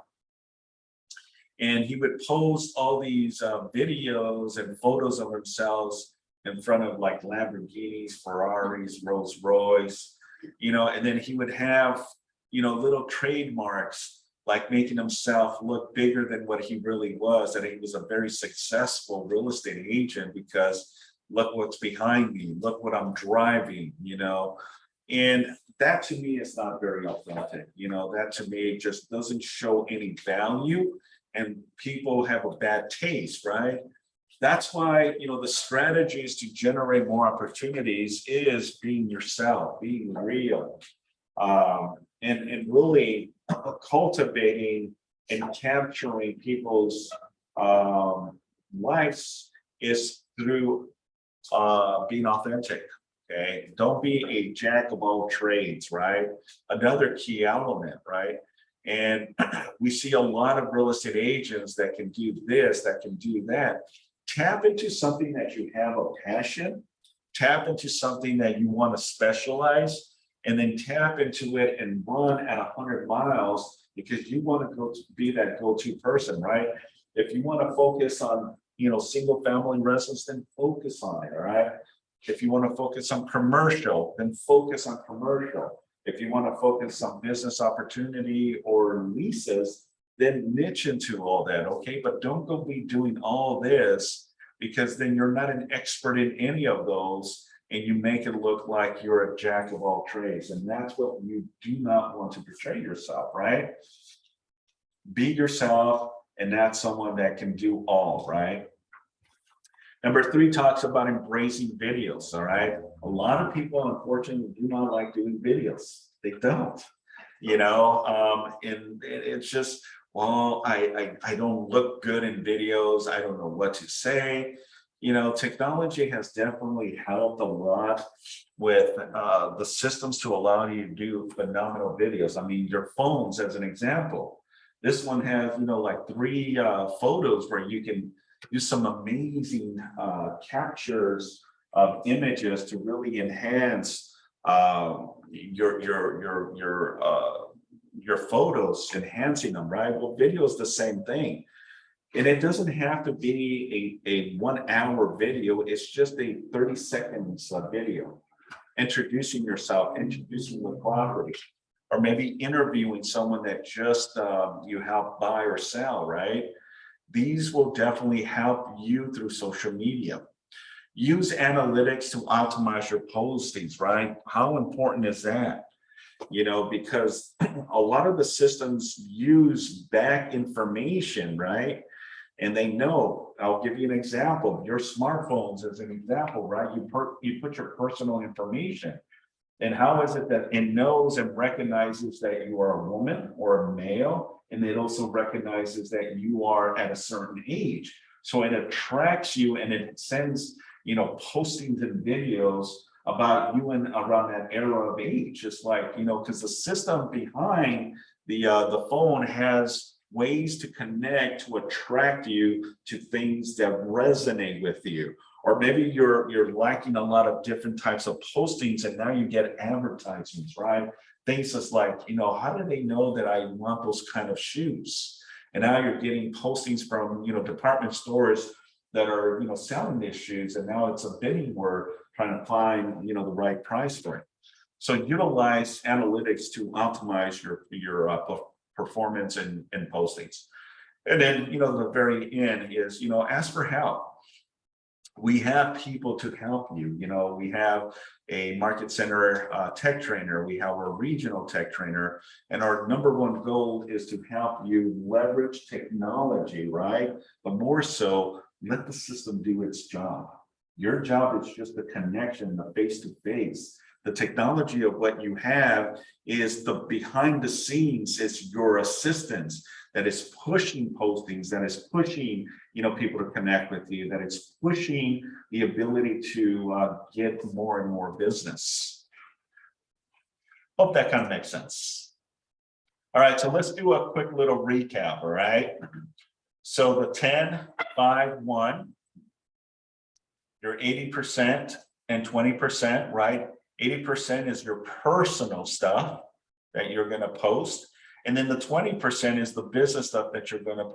And he would post all these videos and photos of themselves in front of like Lamborghinis, Ferraris, Rolls Royce, and then he would have, little trademarks like making himself look bigger than what he really was, that he was a very successful real estate agent because look what's behind me, look what I'm driving, and that to me is not very authentic. That to me just doesn't show any value, and people have a bad taste, right? That's why, the strategies to generate more opportunities is being yourself, being real, and really cultivating and capturing people's lives is through being authentic. Okay, don't be a jack of all trades, right? Another key element, right? And we see a lot of real estate agents that can do this, that can do that. Tap into something that you have a passion, tap into something that you want to specialize, and then tap into it and run at 100 miles because you want to be that go-to person, right? If you want to focus on, single family residence, then focus on it, all right? If you want to focus on commercial, then focus on commercial. If you want to focus on business opportunity or leases, then niche into all that, okay? But don't go be doing all this because then you're not an expert in any of those and you make it look like you're a jack of all trades. And that's what you do not want to portray yourself, right? Be yourself and not someone that can do all, right? Number 3 talks about embracing videos, all right? A lot of people, unfortunately, do not like doing videos. They don't, and it's just, well, I don't look good in videos. I don't know what to say. Technology has definitely helped a lot with the systems to allow you to do phenomenal videos. I mean, your phones, as an example, this one has, like three photos where you can do some amazing captures of images to really enhance your photos, enhancing them, right? Well, video is the same thing. And it doesn't have to be a 1 hour video. It's just a 30 seconds video, introducing yourself, introducing the property, or maybe interviewing someone that just you help buy or sell, right? These will definitely help you through social media. Use analytics to optimize your postings, right? How important is that? Because a lot of the systems use back information, right? And they know, I'll give you an example, your smartphones as an example, right? You put your personal information. And how is it that it knows and recognizes that you are a woman or a male, and it also recognizes that you are at a certain age. So it attracts you and it sends, postings and videos about you and around that era of age. It's like, because the system behind the phone has ways to connect, to attract you to things that resonate with you. Or maybe you're lacking a lot of different types of postings, and now you get advertisements, right? Things that's like, how do they know that I want those kind of shoes? And now you're getting postings from, department stores that are, selling these shoes, and now it's a bidding war trying to find, the right price for it. So utilize analytics to optimize your performance and postings. And then, the very end is, ask for help. We have people to help you. We have a market center tech trainer, we have a regional tech trainer, and our number one goal is to help you leverage technology, right? But more so, let the system do its job. Your job is just the connection, the face-to-face. The technology of what you have is the behind the scenes, is your assistance that is pushing postings, that is pushing, people to connect with you, that it's pushing the ability to get more and more business. Hope that kind of makes sense. All right, so let's do a quick little recap, all right? So the 10, 5, 1, your 80% and 20%, right? 80% is your personal stuff that you're going to post. And then the 20% is the business stuff that you're going to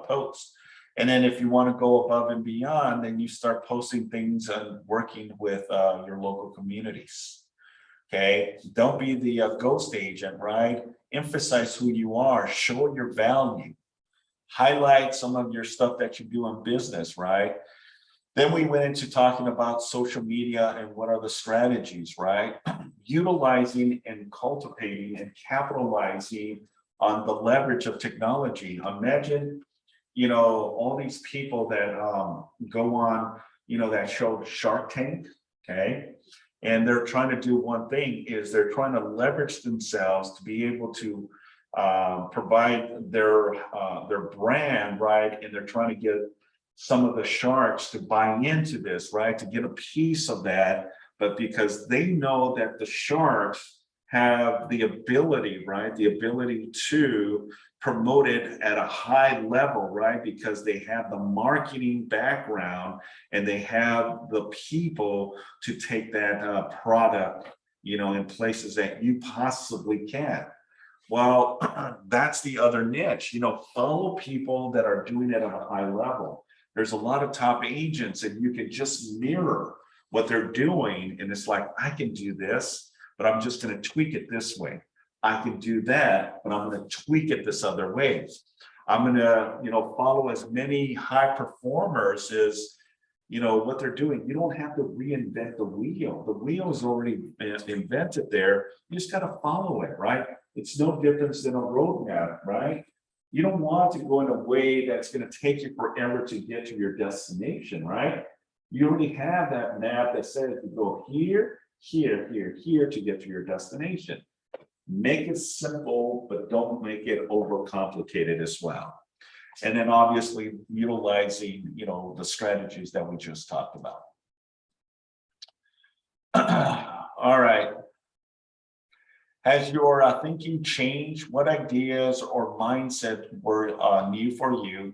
post. And then if you want to go above and beyond, then you start posting things and working with your local communities. Okay, don't be the ghost agent, right? Emphasize who you are, show your value, highlight some of your stuff that you do in business, right? Then we went into talking about social media and what are the strategies, right? Utilizing and cultivating and capitalizing on the leverage of technology. Imagine, all these people that go on, that show Shark Tank, okay? And they're trying to do one thing, is they're trying to leverage themselves to be able to provide their brand, right? And they're trying to get some of the sharks to buy into this, right? To get a piece of that, but because they know that the sharks have the ability, right? The ability to promote it at a high level, right? Because they have the marketing background and they have the people to take that product, in places that you possibly can. Well, that's the other niche, follow people that are doing it at a high level. There's a lot of top agents and you can just mirror what they're doing. And it's like, I can do this, but I'm just going to tweak it this way. I can do that, but I'm going to tweak it this other way. I'm going to, follow as many high performers as, what they're doing. You don't have to reinvent the wheel. The wheel is already invented there. You just got to follow it, right? It's no different than a roadmap, right? You don't want to go in a way that's going to take you forever to get to your destination, right? You already have that map that says you go here, here, here, here to get to your destination. Make it simple, but don't make it overcomplicated as well. And then obviously utilizing, the strategies that we just talked about. All right. Has your thinking changed? What ideas or mindset were new for you?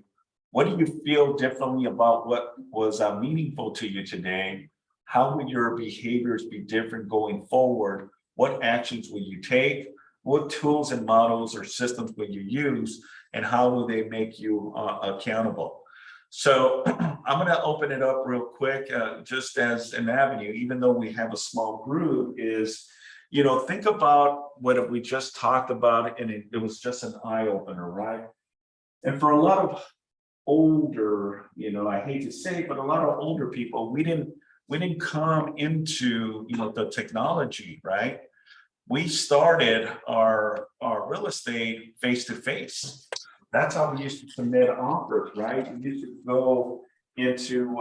What do you feel differently about what was meaningful to you today? How would your behaviors be different going forward? What actions will you take? What tools and models or systems will you use? And how will they make you accountable? So I'm going to open it up real quick, just as an avenue, even though we have a small group, is, think about what we just talked about, and it was just an eye opener, right? And for a lot of older, I hate to say it, but a lot of older people, we didn't come into, the technology, right? We started our real estate face to face. That's how we used to submit offers, right? We used to go into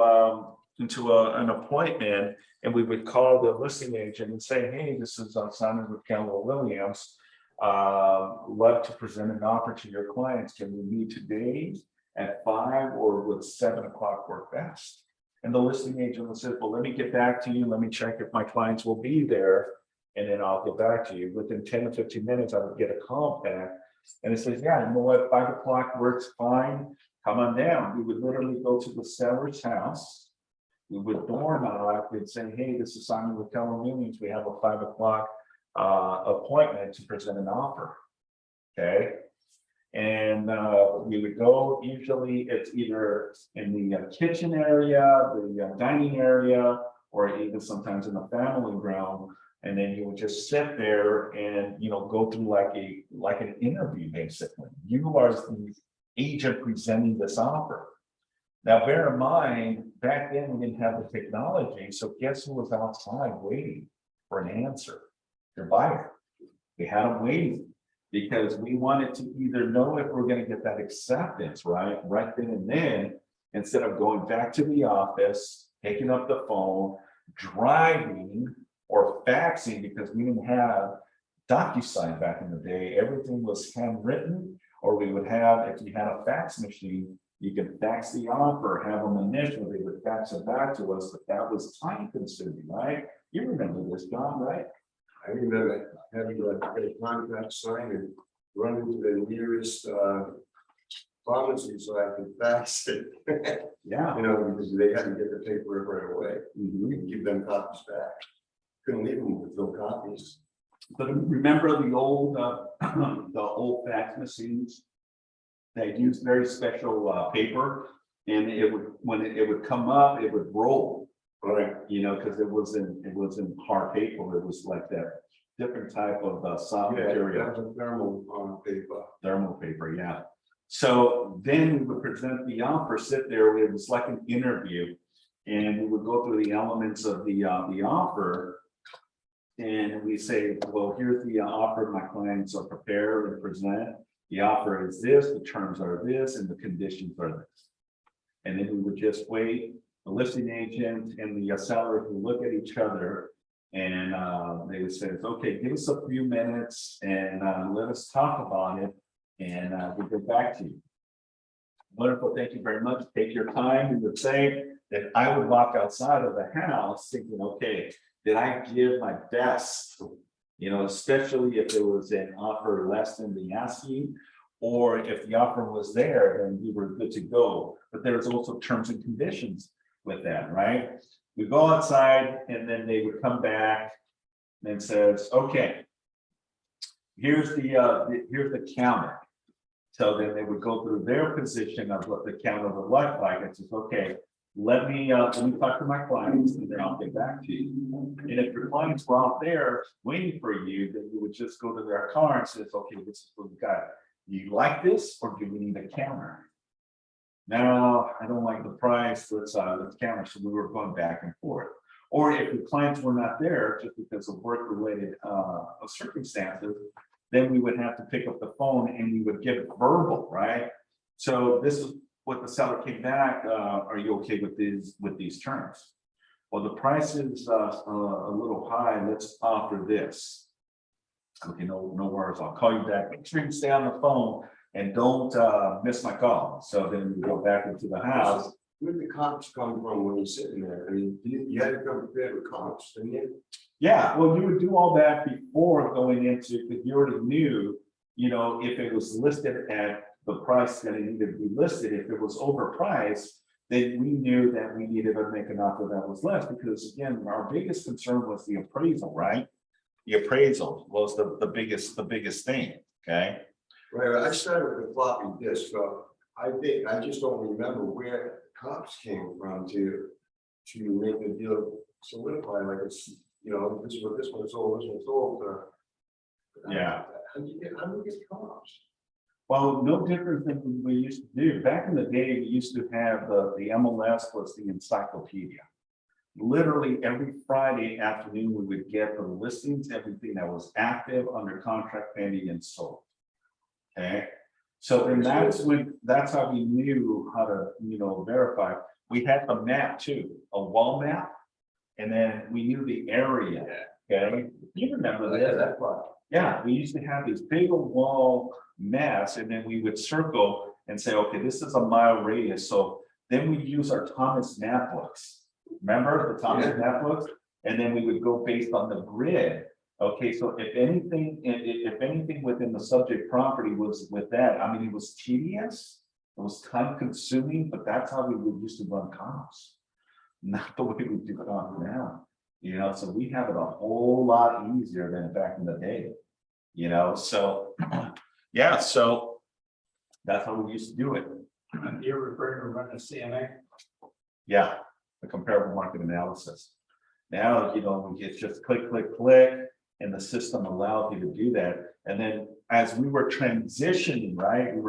an appointment, and we would call the listing agent and say, "Hey, this is Simon with Keller Williams. Love to present an offer to your clients. Can we meet today at 5 or would 7 o'clock work best?" And the listing agent would say, "Well, let me get back to you. Let me check if my clients will be there, and then I'll get back to you." Within 10 to 15 minutes, I would get a call back. And it says, "Yeah, you know what, 5 o'clock works fine. Come on down." We would literally go to the seller's house. We would door knock. We'd say, "Hey, this is Simon with Keller Williams. We have a 5 o'clock appointment to present an offer." Okay. And we would go, usually it's either in the kitchen area, the dining area, or even sometimes in the family room. And then you would just sit there and, go through like an interview, basically. You are the agent presenting this offer. Now, bear in mind, back then we didn't have the technology. So guess who was outside waiting for an answer? Your buyer. We had them waiting because we wanted to either know if we're going to get that acceptance, right then and then, instead of going back to the office, picking up the phone, driving, or faxing, because we didn't have DocuSign back in the day. Everything was handwritten, or we would have, if you had a fax machine, you could fax the offer, have them initial, they would fax it back to us, but that was time consuming, right? You remember this, John, right? I remember having to get a contract signed and run into the nearest pharmacy so I could fax it. Yeah. Because they had to get the paperwork right away. And give them copies back. Couldn't leave them with no copies. But remember the old fax machines? They used very special paper, and when it would come up, it would roll. Right. Because it wasn't hard paper. It was like that different type of soft material. That was a thermal paper. Thermal paper, yeah. So then we would present the offer, sit there. It was like an interview, and we would go through the elements of the offer. And we say, well, here's the offer my clients are prepared to present. The offer is this, the terms are this, and the conditions are this. And then we would just wait. The listing agent and the seller would look at each other, and they would say, "Okay, give us a few minutes and let us talk about it, and we'll get back to you." Wonderful, thank you very much. Take your time. And would say that I would walk outside of the house thinking, okay, did I give my best? Especially if there was an offer less than the asking, or if the offer was there, then we were good to go. But there's also terms and conditions with that, right? We go outside, and then they would come back and says, "Okay, here's the counter." So then they would go through their position of what the counter would look like. It says, "Okay, let me talk to my clients, and then I'll get back to you." And if your clients were out there waiting for you, then you would just go to their car and says, "Okay, this is what we got. Do you like this, or do we need a counter?" "No, I don't like the price. Let's counter." So we were going back and forth. Or if the clients were not there, just because of work-related circumstances, then we would have to pick up the phone and we would give verbal, right? So this is what the seller came back. "Are you okay with these terms?" " Well, the price is a little high. Let's offer this." Okay, no worries, I'll call you back. Make sure you stay on the phone and don't miss my call. So then we go back into the house. Where'd the comps come from when you're sitting there? I mean, you had to come prepared with comps, didn't you? Yeah, well, you would do all that before going into, because you already knew, if it was listed at the price that it needed to be listed, if it was overpriced, then we knew that we needed to make an offer that was less, because again, our biggest concern was the appraisal, right? The appraisal was the biggest thing, okay? Right, I started with the floppy disk, so I just don't remember where comps came from to make the deal solidify, like it's, this is what this one's sold, this one's sold. Yeah. How do you get comps? Well, no different than we used to do. Back in the day, we used to have the MLS plus the encyclopedia. Literally every Friday afternoon, we would get the listings, everything that was active, under contract, pending, and sold. Okay, so then that's how we knew how to verify. We had a map too, a wall map, and then we knew the area. Okay, you remember that? That's why. Yeah, we used to have these big wall maps, and then we would circle and say, okay, this is a mile radius. So then we use our Thomas map books. Remember the Thomas map books? And then we would go based on the grid. Okay, so if anything within the subject property was with that, I mean, it was tedious, it was time consuming, but that's how we would used to run comps. Not the way we do comps now. So we have it a whole lot easier than back in the day. So yeah, so that's how we used to do it. You're referring to running a CMA? Yeah, the comparable market analysis. Now, it's just click, and the system allows you to do that. And then as we were transitioning, right, and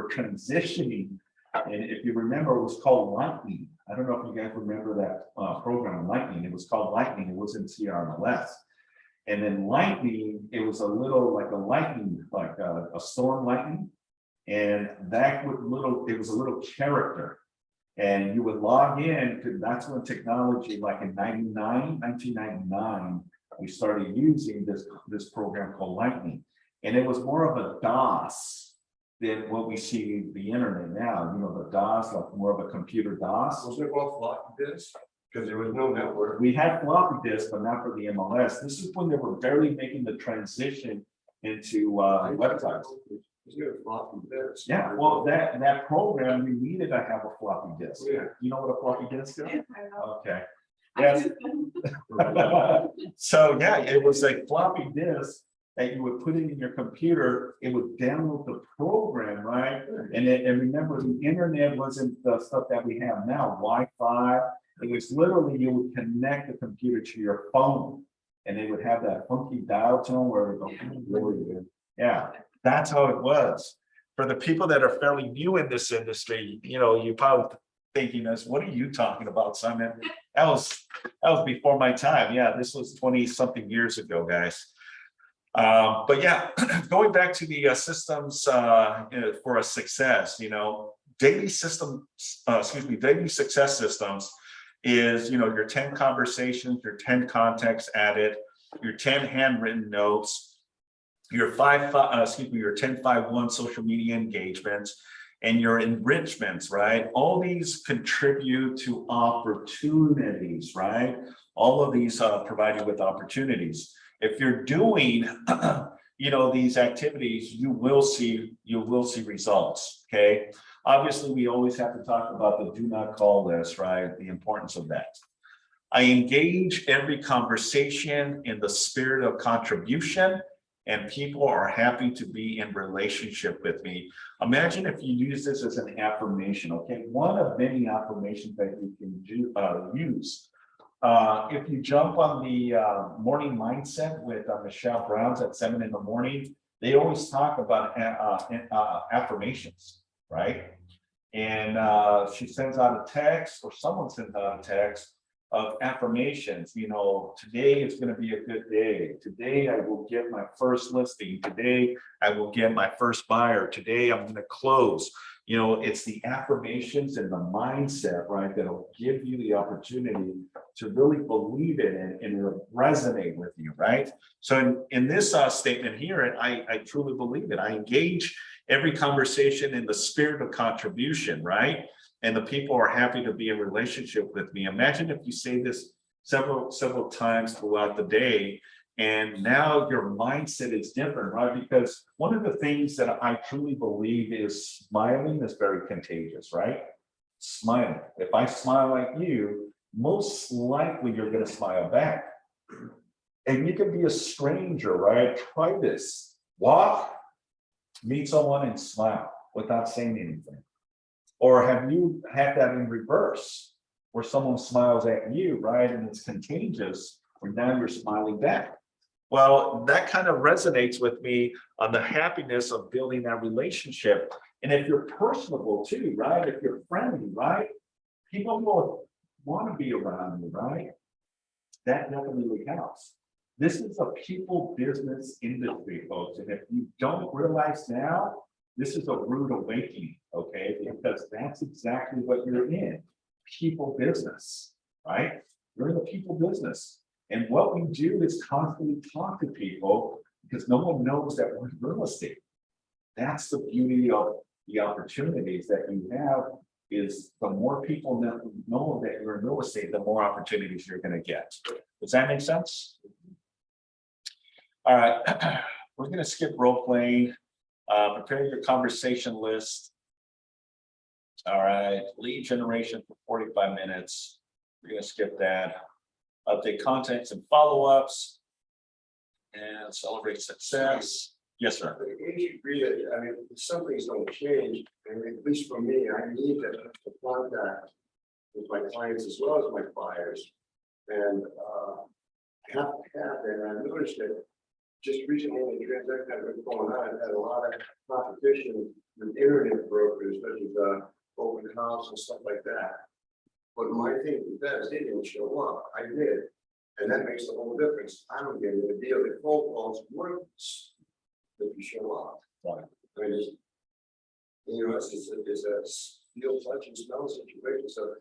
if you remember, it was called Lightning. I don't know if you guys remember that program, Lightning. It was called Lightning. It wasn't CRMLS. And then Lightning, it was a little like a lightning, like a storm lightning. And it was a little character. And you would log in, because that's when technology, like in 1999, we started using this program called Lightning. And it was more of a DOS than what we see the internet now. The DOS, like more of a computer DOS. Was it all floppy disk? Because there was no network. We had floppy disks, but not for the MLS. This is when they were barely making the transition into websites. Floppy disk. Yeah, well, that program, we needed to have a floppy disk. Yeah. You know what a floppy disk is? Yeah, I know. Okay. I Yes. do. So yeah, it was a floppy disk that you would put it in your computer. It would download the program, right? And remember, the internet wasn't the stuff that we have now, Wi-Fi. It was literally, you would connect the computer to your phone, and they would have that funky dial tone where it would go. Yeah, that's how it was. For the people that are fairly new in this industry, you probably thinking this, what are you talking about, Simon? That was before my time. Yeah, this was 20-something years ago, guys. But yeah, going back to the systems for a success, daily success systems is, your 10 conversations, your 10 contacts added, your 10 handwritten notes, your 10-5-1 social media engagements, and your enrichments, right? All these contribute to opportunities, right? All of these provide you with opportunities. If you're doing, these activities, you will see results. Okay. Obviously, we always have to talk about the do not call list, right? The importance of that. I engage every conversation in the spirit of contribution, and people are happy to be in relationship with me. Imagine if you use this as an affirmation, okay? One of many affirmations that you can use. If you jump on the morning mindset with Michelle Brown's at 7 in the morning, they always talk about affirmations, right? And she sends out a text, or someone sends out a text of affirmations. Today is going to be a good day. Today I will get my first listing. Today I will get my first buyer. Today I'm going to close. You know, it's the affirmations and the mindset, right, that'll give you the opportunity to really believe it and it'll resonate with you, right? So in this statement here, I truly believe it. I engage every conversation in the spirit of contribution, right? And the people are happy to be in relationship with me. Imagine if you say this several times throughout the day, and now your mindset is different, right? Because one of the things that I truly believe is smiling is very contagious, right? Smiling. If I smile at you, most likely you're going to smile back. And you can be a stranger, right? Try this. Walk, meet someone and smile without saying anything. Or have you had that in reverse, where someone smiles at you, right? And it's contagious, or now you're smiling back. Well, that kind of resonates with me on the happiness of building that relationship. And if you're personable too, right? If you're friendly, right? People will want to be around you, right? That definitely helps. This is a people business industry, folks. And if you don't realize now, this is a rude awakening, okay? Because that's exactly what you're in, people business, right? You're in the people business. And what we do is constantly talk to people because no one knows that we're in real estate. That's the beauty of the opportunities that you have, is the more people that know that you're in real estate, the more opportunities you're going to get. Does that make sense? All right, we're going to skip role playing. Prepare your conversation list. All right, lead generation for 45 minutes. We're going to skip that. Update contacts and follow-ups and celebrate success. Yes, sir. If you agree that, I mean, something's gonna change, and at least for me, I need to contact with my clients as well as my buyers. And I have to have, and I noticed that just recently in the transaction that was going on, I had a lot of competition with internet brokers, such as open house and stuff like that. But my thing with that is they didn't show up. I did. And that makes the whole difference. I don't get a deal. The phone calls works if you show up. Right. I mean, it's, you know, it's a feel, touch, and smell situation. So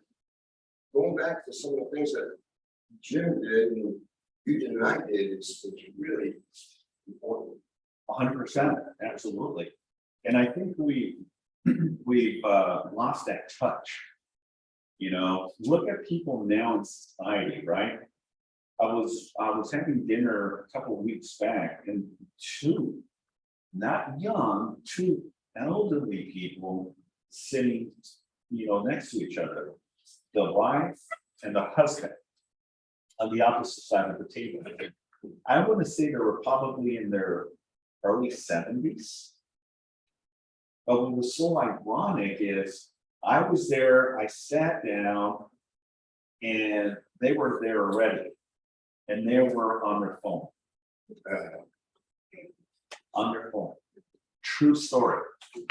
going back to some of the things that Jim did and you did and I did, it's really important. 100%, absolutely. And I think we've lost that touch. You know, look at people now in society, right? I was having dinner a couple of weeks back, and two, not young, two elderly people sitting, you know, next to each other, the wife and the husband on the opposite side of the table. I want to say they were probably in their early 70s. But what was so ironic is I was there, I sat down, and they were there already. And they were on their phone. On their phone. True story.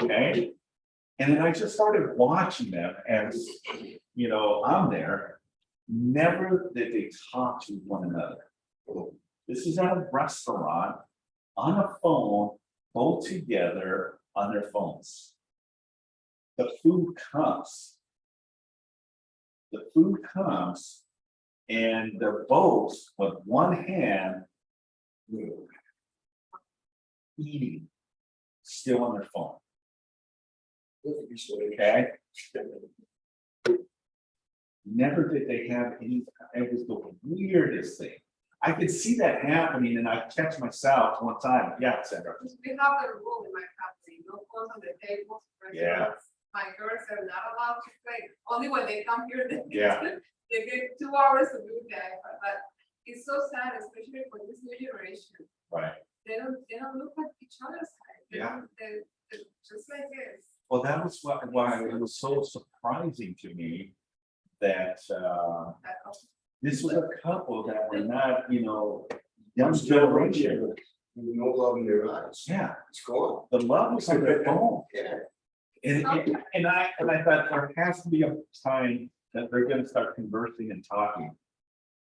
Okay. And then I just started watching them as, you know, I'm there. Never did they talk to one another. This is at a restaurant, on a phone, both together on their phones. The food comes. The food comes, and they're both with one hand eating, still on their phone. Okay. Never did they have any. It was the weirdest thing. I could see that happening, and I catch myself one time. Yeah, Sandra. We have a rule in my family, no phones on the tables. Yeah. My girls are not allowed to play, only when they come here, Yeah. they get 2 hours to do that, but it's so sad, especially for this new generation. Right. They don't look at each other's side. Yeah. They're just like this. Well, that was why it was so surprising to me that this was a couple that were not, you know, young generation. No love in their eyes. Yeah, It's gone. the love was on their phone. Yeah. And I thought there has to be a time that they're gonna start conversing and talking.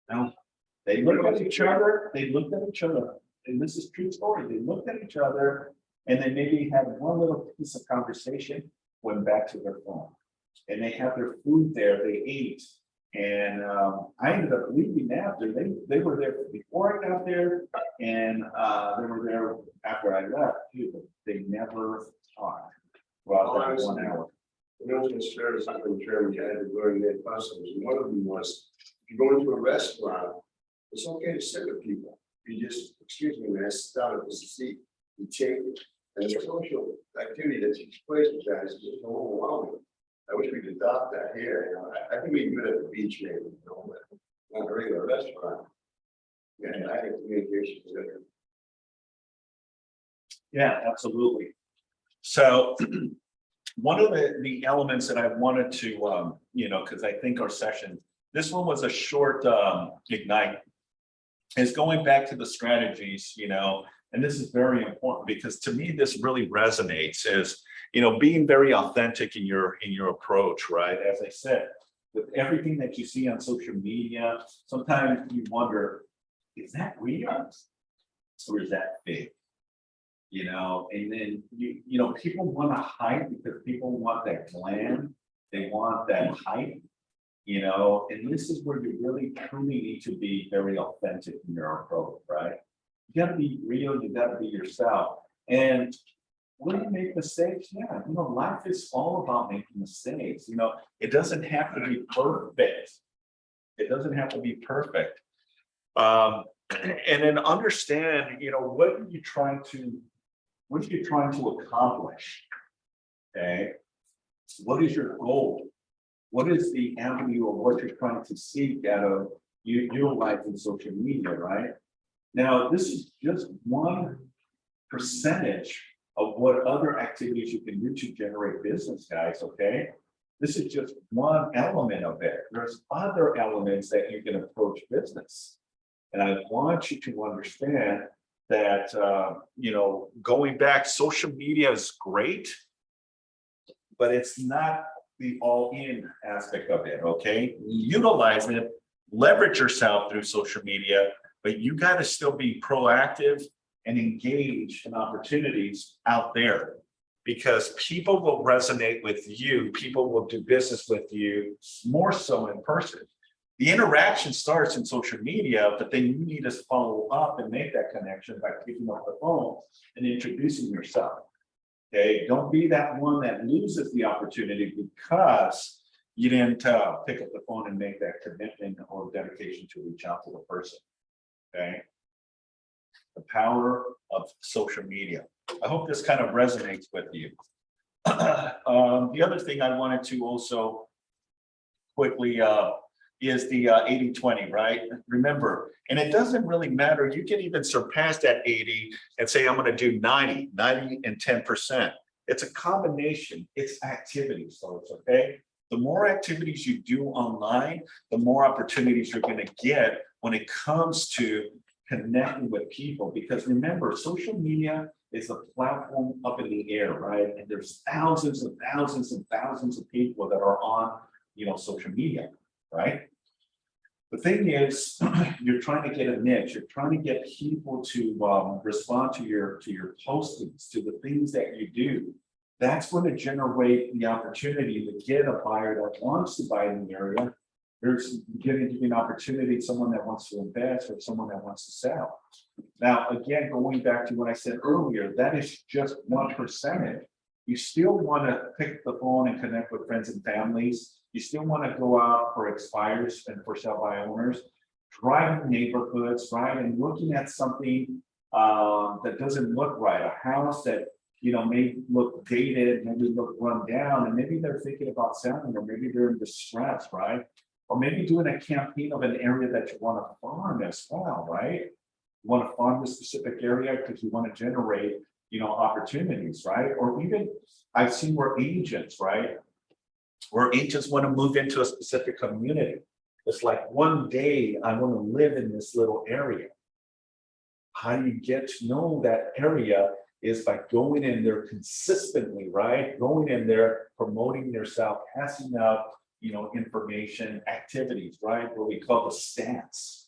Now, they looked at each other, and this is true story, they looked at each other, and they maybe had one little piece of conversation, went back to their phone. And they have their food there, they ate. And I ended up leaving after, they were there before I got there, and they were there after I left too, but they never talked throughout that 1 hour. I was gonna share something, Chairman, you had to learn their customs, and one of them was, if you go into a restaurant, it's okay to sit with people. You just, excuse me, man, sit down at the seat, you take, and the social activity that takes place with that is just overwhelming. I wish we could adopt that here, you know, I think we could at the beach, maybe, you know, but not a regular restaurant. Yeah, and I think communication is better. Yeah, absolutely. So one of the elements that I wanted to, because I think our session, this one was a short ignite, is going back to the strategies, and this is very important because to me, this really resonates is, being very authentic in your approach, right? As I said, with everything that you see on social media, sometimes you wonder, is that real or is that fake? And then people want to hype because people want that glam, they want that hype, and this is where you really truly need to be very authentic in your approach, right? You got to be real, you got to be yourself. And when you make mistakes, yeah, life is all about making mistakes. It doesn't have to be perfect. It doesn't have to be perfect. And then understand, what are you trying to accomplish? Okay. What is your goal? What is the avenue of what you're trying to seek out of utilizing social media, right? Now, this is just 1% of what other activities you can do to generate business, guys, okay? This is just one element of it. There's other elements that you can approach business. And I want you to understand that, going back, social media is great, but it's not the all-in aspect of it, okay? Utilize it, leverage yourself through social media, but you got to still be proactive and engage in opportunities out there, because people will resonate with you, people will do business with you more so in person. The interaction starts in social media, but then you need to follow up and make that connection by picking up the phone and introducing yourself. Okay, don't be that one that loses the opportunity because you didn't pick up the phone and make that commitment or dedication to reach out to the person. Okay, the power of social media. I hope this kind of resonates with you. The other thing I wanted to also quickly is the 80-20, right? Remember, and it doesn't really matter. You can even surpass that 80 and say, I'm going to do 90 and 10%. It's a combination, it's activities. So it's okay. The more activities you do online, the more opportunities you're going to get when it comes to connecting with people. Because remember, social media is a platform up in the air, right? And there's thousands and thousands and thousands of people that are on, social media, right? The thing is, you're trying to get a niche. You're trying to get people to respond to your postings, to the things that you do. That's going to generate the opportunity to get a buyer that wants to buy in the area. There's going to give you an opportunity, someone that wants to invest or someone that wants to sell. Now, again, going back to what I said earlier, that is just 1%. You still want to pick up the phone and connect with friends and families. You still want to go out for expires and for sale by owners, driving neighborhoods, right? And looking at something that doesn't look right, a house that, may look dated, maybe look run down, and maybe they're thinking about selling, or maybe they're in distress, right? Or maybe doing a campaign of an area that you want to farm as well, right? You want to farm this specific area because you want to generate, opportunities, right? Or even I've seen where agents, right? Where agents want to move into a specific community. It's like, one day I want to live in this little area. How do you get to know that area is by going in there consistently, right? Going in there, promoting yourself, passing out, information, activities, right? What we call the stats.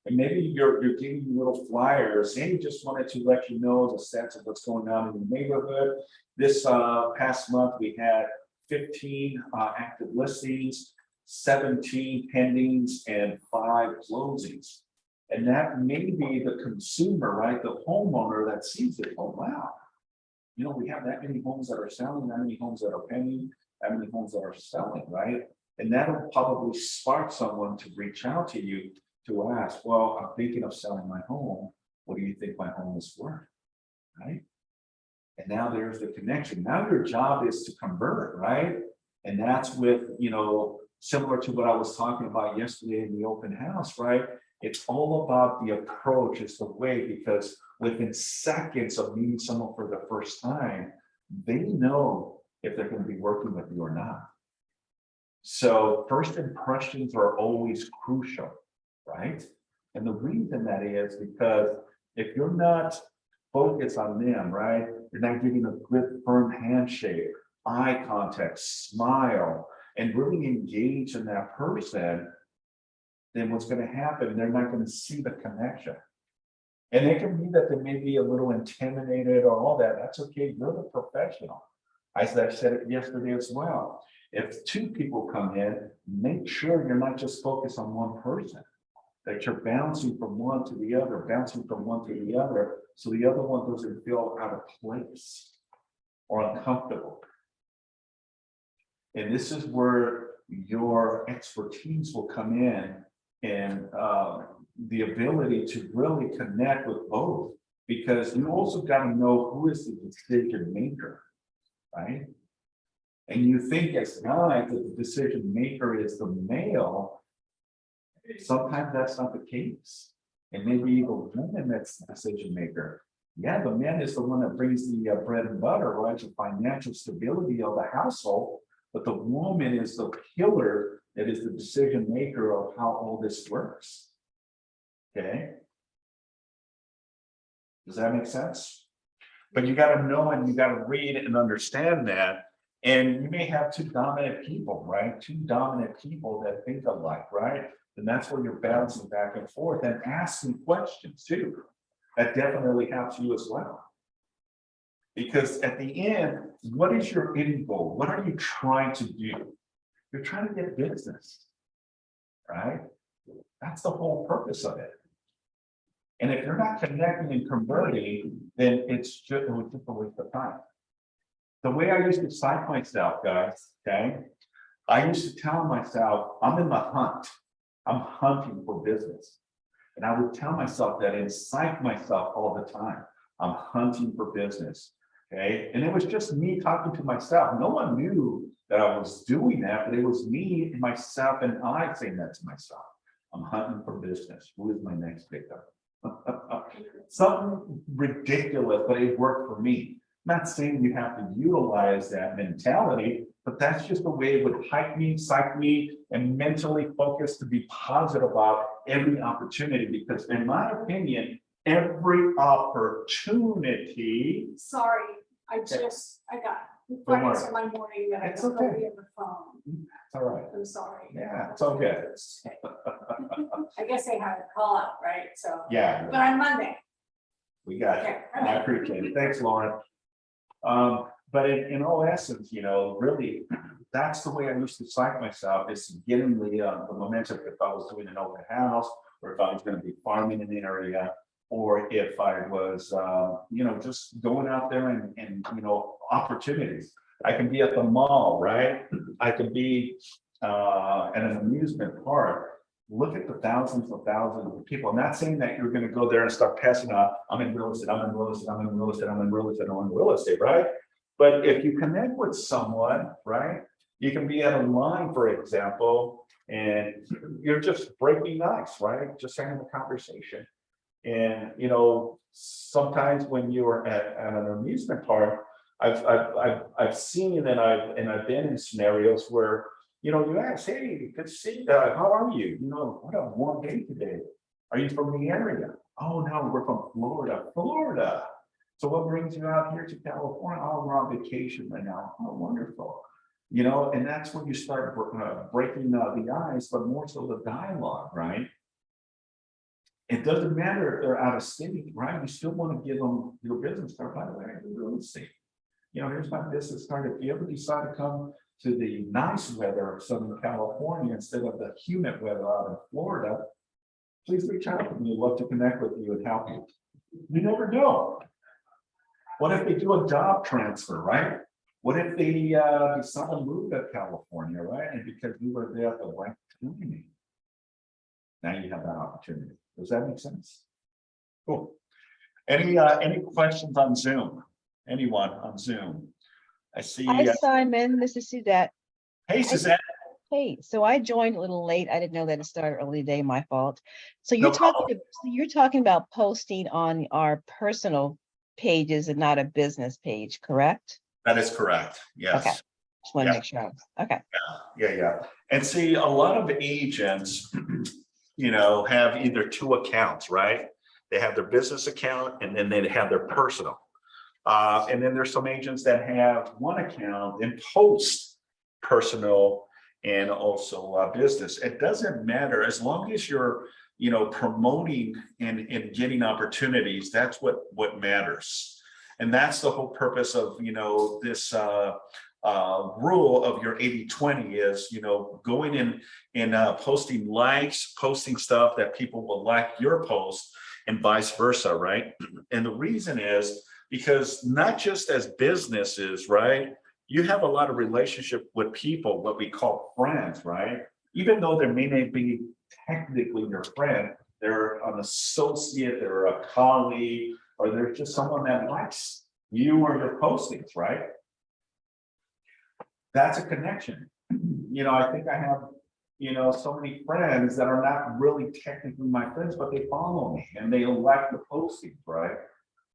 And maybe you're giving little flyers. Hey, just wanted to let you know the stats of what's going on in the neighborhood. This past month, we had 15 active listings, 17 pendings, and 5 closings. And that may be the consumer, right? The homeowner that sees it, oh, wow. You know, we have that many homes that are selling, that many homes that are pending, that many homes that are selling, right? And that'll probably spark someone to reach out to you to ask, well, I'm thinking of selling my home. What do you think my home is worth? Right? And now there's the connection. Now your job is to convert, right? And that's with, you know, similar to what I was talking about yesterday in the open house, right? It's all about the approach, it's the way, because within seconds of meeting someone for the first time, they know if they're going to be working with you or not. So first impressions are always crucial, right? And the reason that is because if you're not focused on them, right? You're not giving a good firm handshake, eye contact, smile, and really engage in that person, then what's going to happen, they're not going to see the connection. And it can be that they may be a little intimidated or all that. That's okay. You're the professional. As I said it yesterday as well. If 2 people come in, make sure you're not just focused on one person, that you're bouncing from one to the other, bouncing from one to the other, so the other one doesn't feel out of place or uncomfortable. And this is where your expertise will come in, and the ability to really connect with both, because you also got to know who is the decision maker, right? And you think as guys that the decision maker is the male. Sometimes that's not the case. And maybe the woman that's the decision maker. Yeah, the man is the one that brings the bread and butter, right? The financial stability of the household. But the woman is the pillar that is the decision maker of how all this works. Okay. Does that make sense? But you got to know and you got to read and understand that. And you may have 2 dominant people, right? 2 dominant people that think alike, right? And that's where you're bouncing back and forth and asking questions too. That definitely helps you as well. Because at the end, what is your end goal? What are you trying to do? You're trying to get business, right? That's the whole purpose of it. And if you're not connecting and converting, then it's just a waste of time. The way I used to psych myself, guys, okay? I used to tell myself, I'm in the hunt. I'm hunting for business. And I would tell myself that and psych myself all the time. I'm hunting for business, okay? And it was just me talking to myself. No one knew that I was doing that, but it was me and myself and I saying that to myself. I'm hunting for business. Who is my next victim? Something ridiculous, but it worked for me. I'm not saying you have to utilize that mentality, but that's just the way it would hype me, psych me, and mentally focus to be positive about every opportunity. Because in my opinion, every opportunity. Sorry, I got Don't finance worry. in my morning that I It's don't know okay. be on the phone. It's all right. I'm sorry. Yeah, it's all good. I guess they had a call out, right? So, Yeah, but on Monday. we got it. Okay. I appreciate it. Thanks, Lauren. But in all essence, you know, really, that's the way I used to psych myself, is getting the momentum. If I was doing an open house, or if I was going to be farming in the area, or if I was, you know, just going out there and you know, opportunities. I can be at the mall, right? I can be at an amusement park. Look at the thousands of people. I'm not saying that you're going to go there and start passing out, I'm in real estate, I'm in real estate, I'm in real estate, I'm in real estate, I'm in real estate, right? But if you connect with someone, right, you can be at a line, for example, and you're just breaking ice, right? Just having a conversation. And, you know, sometimes when you're at an amusement park, I've seen and I've been in scenarios where, you know, you ask, hey, good to see you. How are you? You know, what a warm day today. Are you from the area? Oh, no, we're from Florida. Florida. So what brings you out here to California? Oh, we're on vacation right now. Oh, wonderful. You know, and that's when you start breaking the ice, but more so the dialogue, right? It doesn't matter if they're out of state, right? You still want to give them your business card. By the way, I do real estate. here's my business card. If you ever decide to come to the nice weather of Southern California instead of the humid weather out in Florida, please reach out to me. We'd love to connect with you and help you. You never know. What if they do a job transfer, right? What if they decide to move to California, right? And because you were there at the right time, now you have that opportunity. Does that make sense? Cool. Any questions on Zoom? Anyone on Zoom? I see. Hi, Simon. This is Suzette. Hey, Suzanne. Hey, so I joined a little late. I didn't know that it started early today, my fault. So No you're talking about posting on our personal pages and not a business page, correct? That is correct. Yes. Okay. Just want to Yeah. make sure. Okay. Yeah. And see, a lot of agents, have either two accounts, right? They have their business account and then they have their personal. And then there's some agents that have one account and post personal and also business. It doesn't matter as long as you're, promoting and getting opportunities. That's what matters. And that's the whole purpose of, this rule of your 80-20 is, going in and posting likes, posting stuff that people will like your post and vice versa, right? And the reason is because not just as businesses, right? You have a lot of relationship with people, what we call friends, right? Even though they may not be technically your friend, they're an associate, they're a colleague, or they're just someone that likes you or your postings, right? That's a connection. I think I have, so many friends that are not really technically my friends, but they follow me and they like the postings, right?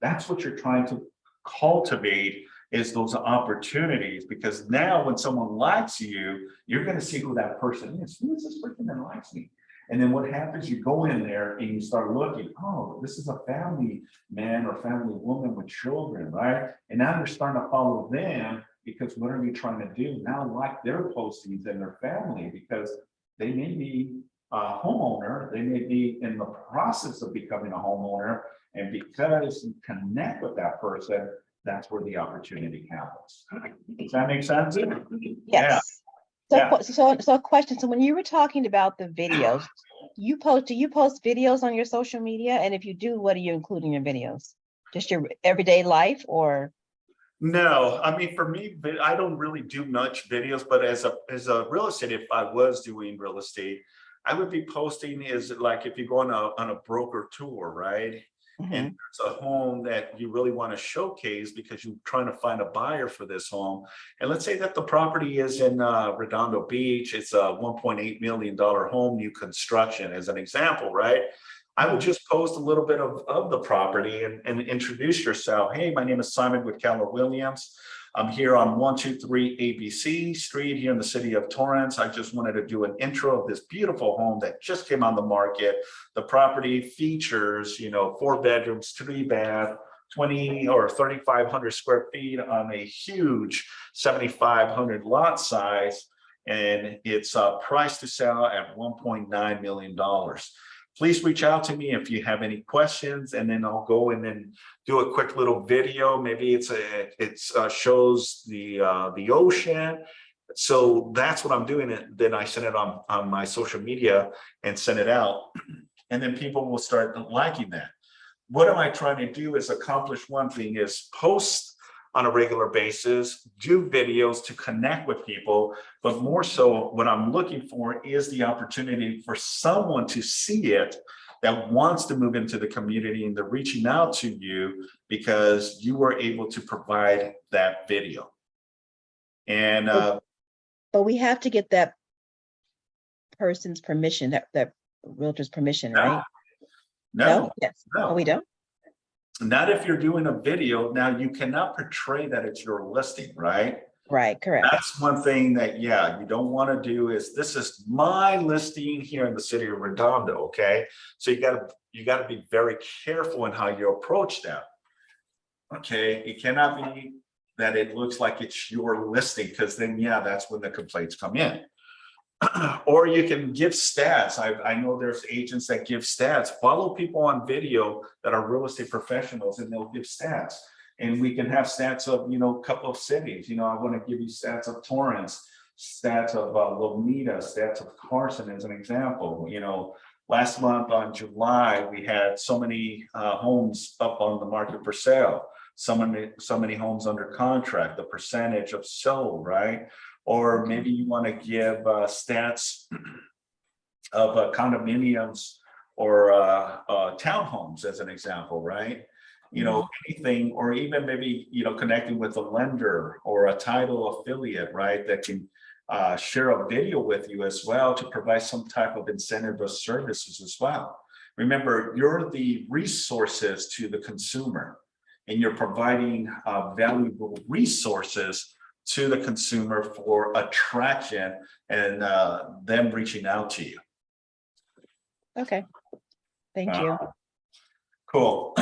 That's what you're trying to cultivate is those opportunities, because now when someone likes you, you're going to see who that person is. Who is this person that likes me? And then what happens, you go in there and you start looking, oh, this is a family man or family woman with children, right? And now you're starting to follow them because what are you trying to do? Now like their postings and their family, because they may be a homeowner, they may be in the process of becoming a homeowner, and because you connect with that person, that's where the opportunity happens. Does that make sense? Yes. Yeah. So a question. So when you were talking about the videos, do you post videos on your social media? And if you do, what do you include in your videos? Just your everyday life or? No, I mean, for me, I don't really do much videos, but as a real estate, if I was doing real estate, I would be posting is like if you go on a broker tour, right? Mhm. And it's a home that you really want to showcase because you're trying to find a buyer for this home. And let's say that the property is in Redondo Beach. It's a $1.8 million home, new construction as an example, right? I would just post a little bit of the property and introduce yourself. Hey, my name is Simon with Keller Williams. I'm here on 123 ABC Street here in the city of Torrance. I just wanted to do an intro of this beautiful home that just came on the market. The property features, 4 bedrooms, 3 bath, 20 or 3,500 square feet on a huge 7,500 lot size. And it's priced to sell at $1.9 million. Please reach out to me if you have any questions, and then I'll go and then do a quick little video. Maybe it shows the ocean. So that's what I'm doing. Then I send it on my social media and send it out, and then people will start liking that. What am I trying to do is accomplish one thing is post on a regular basis, do videos to connect with people, but more so what I'm looking for is the opportunity for someone to see it that wants to move into the community, and they're reaching out to you because you were able to provide that video. And but we have to get that person's permission, that realtor's permission, right? no, Yes. no. Oh, we don't? Not if you're doing a video. Now you cannot portray that it's your listing, right? Right, correct. That's one thing that, you don't want to do is this is my listing here in the city of Redondo. Okay. So you got to be very careful in how you approach that. Okay. It cannot be that it looks like it's your listing, because then, that's when the complaints come in. Or you can give stats. I know there's agents that give stats. Follow people on video that are real estate professionals, and they'll give stats. And we can have stats of, a couple of cities, I want to give you stats of Torrance, stats of Lomita, stats of Carson as an example, last month on July, we had so many homes up on the market for sale, so many homes under contract, the percentage of sold, right? Or maybe you want to give stats of condominiums or townhomes as an example, right? Anything, or even maybe, connecting with a lender or a title affiliate, right? That can share a video with you as well to provide some type of incentive or services as well. Remember, you're the resources to the consumer, and you're providing valuable resources to the consumer for attraction and them reaching out to you. Okay, thank you. Cool.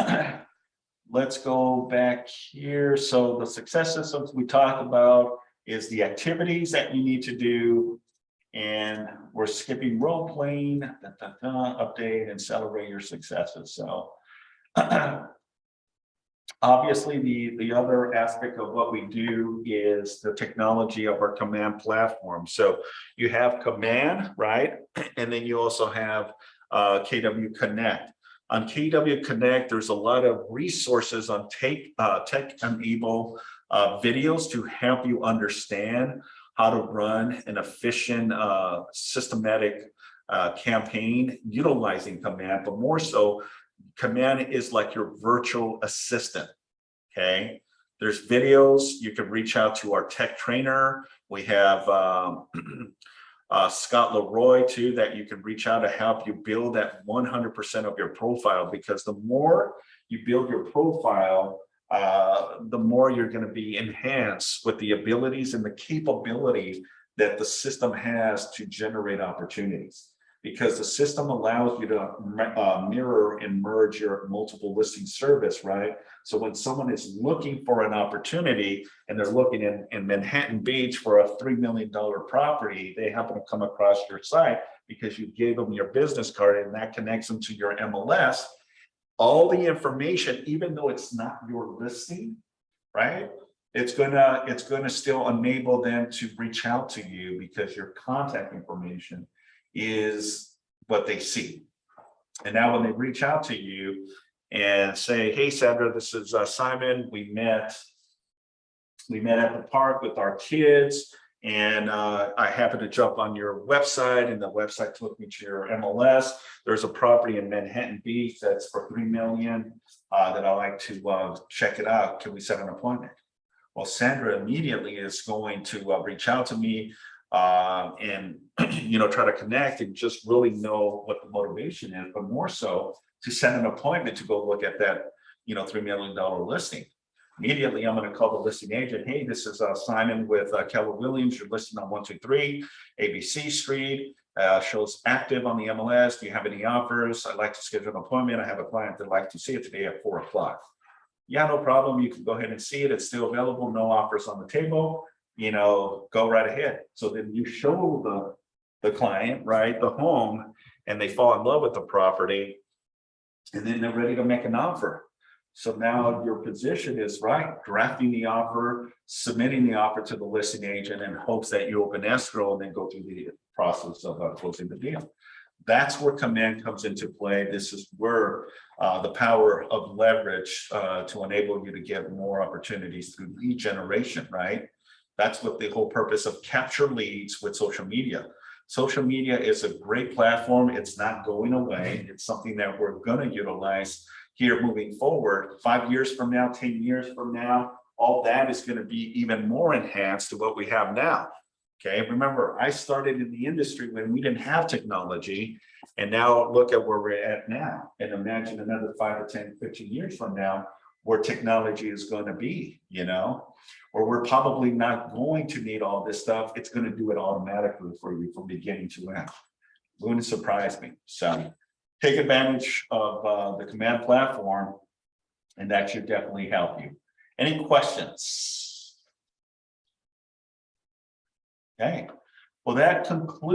Let's go back here. So the success systems we talked about is the activities that you need to do. And we're skipping role playing, update and celebrate your successes. So obviously the other aspect of what we do is the technology of our command platform. So you have command, right? And then you also have KW Connect. On KW Connect, there's a lot of resources on tech-enabled videos to help you understand how to run an efficient, systematic campaign utilizing command, but more so, command is like your virtual assistant, okay? There's videos, you can reach out to our tech trainer. We have Scott Leroy too, that you can reach out to help you build that 100% of your profile, because the more you build your profile, the more you're going to be enhanced with the abilities and the capability that the system has to generate opportunities, because the system allows you to mirror and merge your multiple listing service, right? So when someone is looking for an opportunity and they're looking in Manhattan Beach for a $3 million property, they happen to come across your site because you gave them your business card, and that connects them to your MLS. All the information, even though it's not your listing, right? It's gonna still enable them to reach out to you, because your contact information is what they see. And now when they reach out to you and say, hey, Sandra, this is Simon. We met at the park with our kids, and I happened to jump on your website, and the website took me to your MLS. There's a property in Manhattan Beach that's for $3 million that I'd like to check it out. Can we set an appointment? Well, Sandra immediately is going to reach out to me and try to connect and just really know what the motivation is, but more so to set an appointment to go look at that $3 million listing. Immediately, I'm going to call the listing agent. Hey, this is Simon with Keller Williams. You're listed on 123 ABC Street. Shows active on the MLS. Do you have any offers? I'd like to schedule an appointment. I have a client that'd like to see it today at 4 o'clock. Yeah, no problem. You can go ahead and see it. It's still available. No offers on the table. Go right ahead. So then you show the client, right, the home, and they fall in love with the property, and then they're ready to make an offer. So now your position is right, drafting the offer, submitting the offer to the listing agent in hopes that you open escrow and then go through the process of closing the deal. That's where command comes into play. This is where the power of leverage to enable you to get more opportunities through lead generation, right? That's what the whole purpose of capture leads with social media. Social media is a great platform. It's not going away. It's something that we're going to utilize here moving forward. 5 years from now, 10 years from now, all that is going to be even more enhanced to what we have now. Okay, remember, I started in the industry when we didn't have technology, and now look at where we're at now. And imagine another 5 or 10, 15 years from now, where technology is going to be, or we're probably not going to need all this stuff. It's going to do it automatically for you from beginning to end. Wouldn't surprise me. So take advantage of the command platform, and that should definitely help you. Any questions? Okay, well, that concludes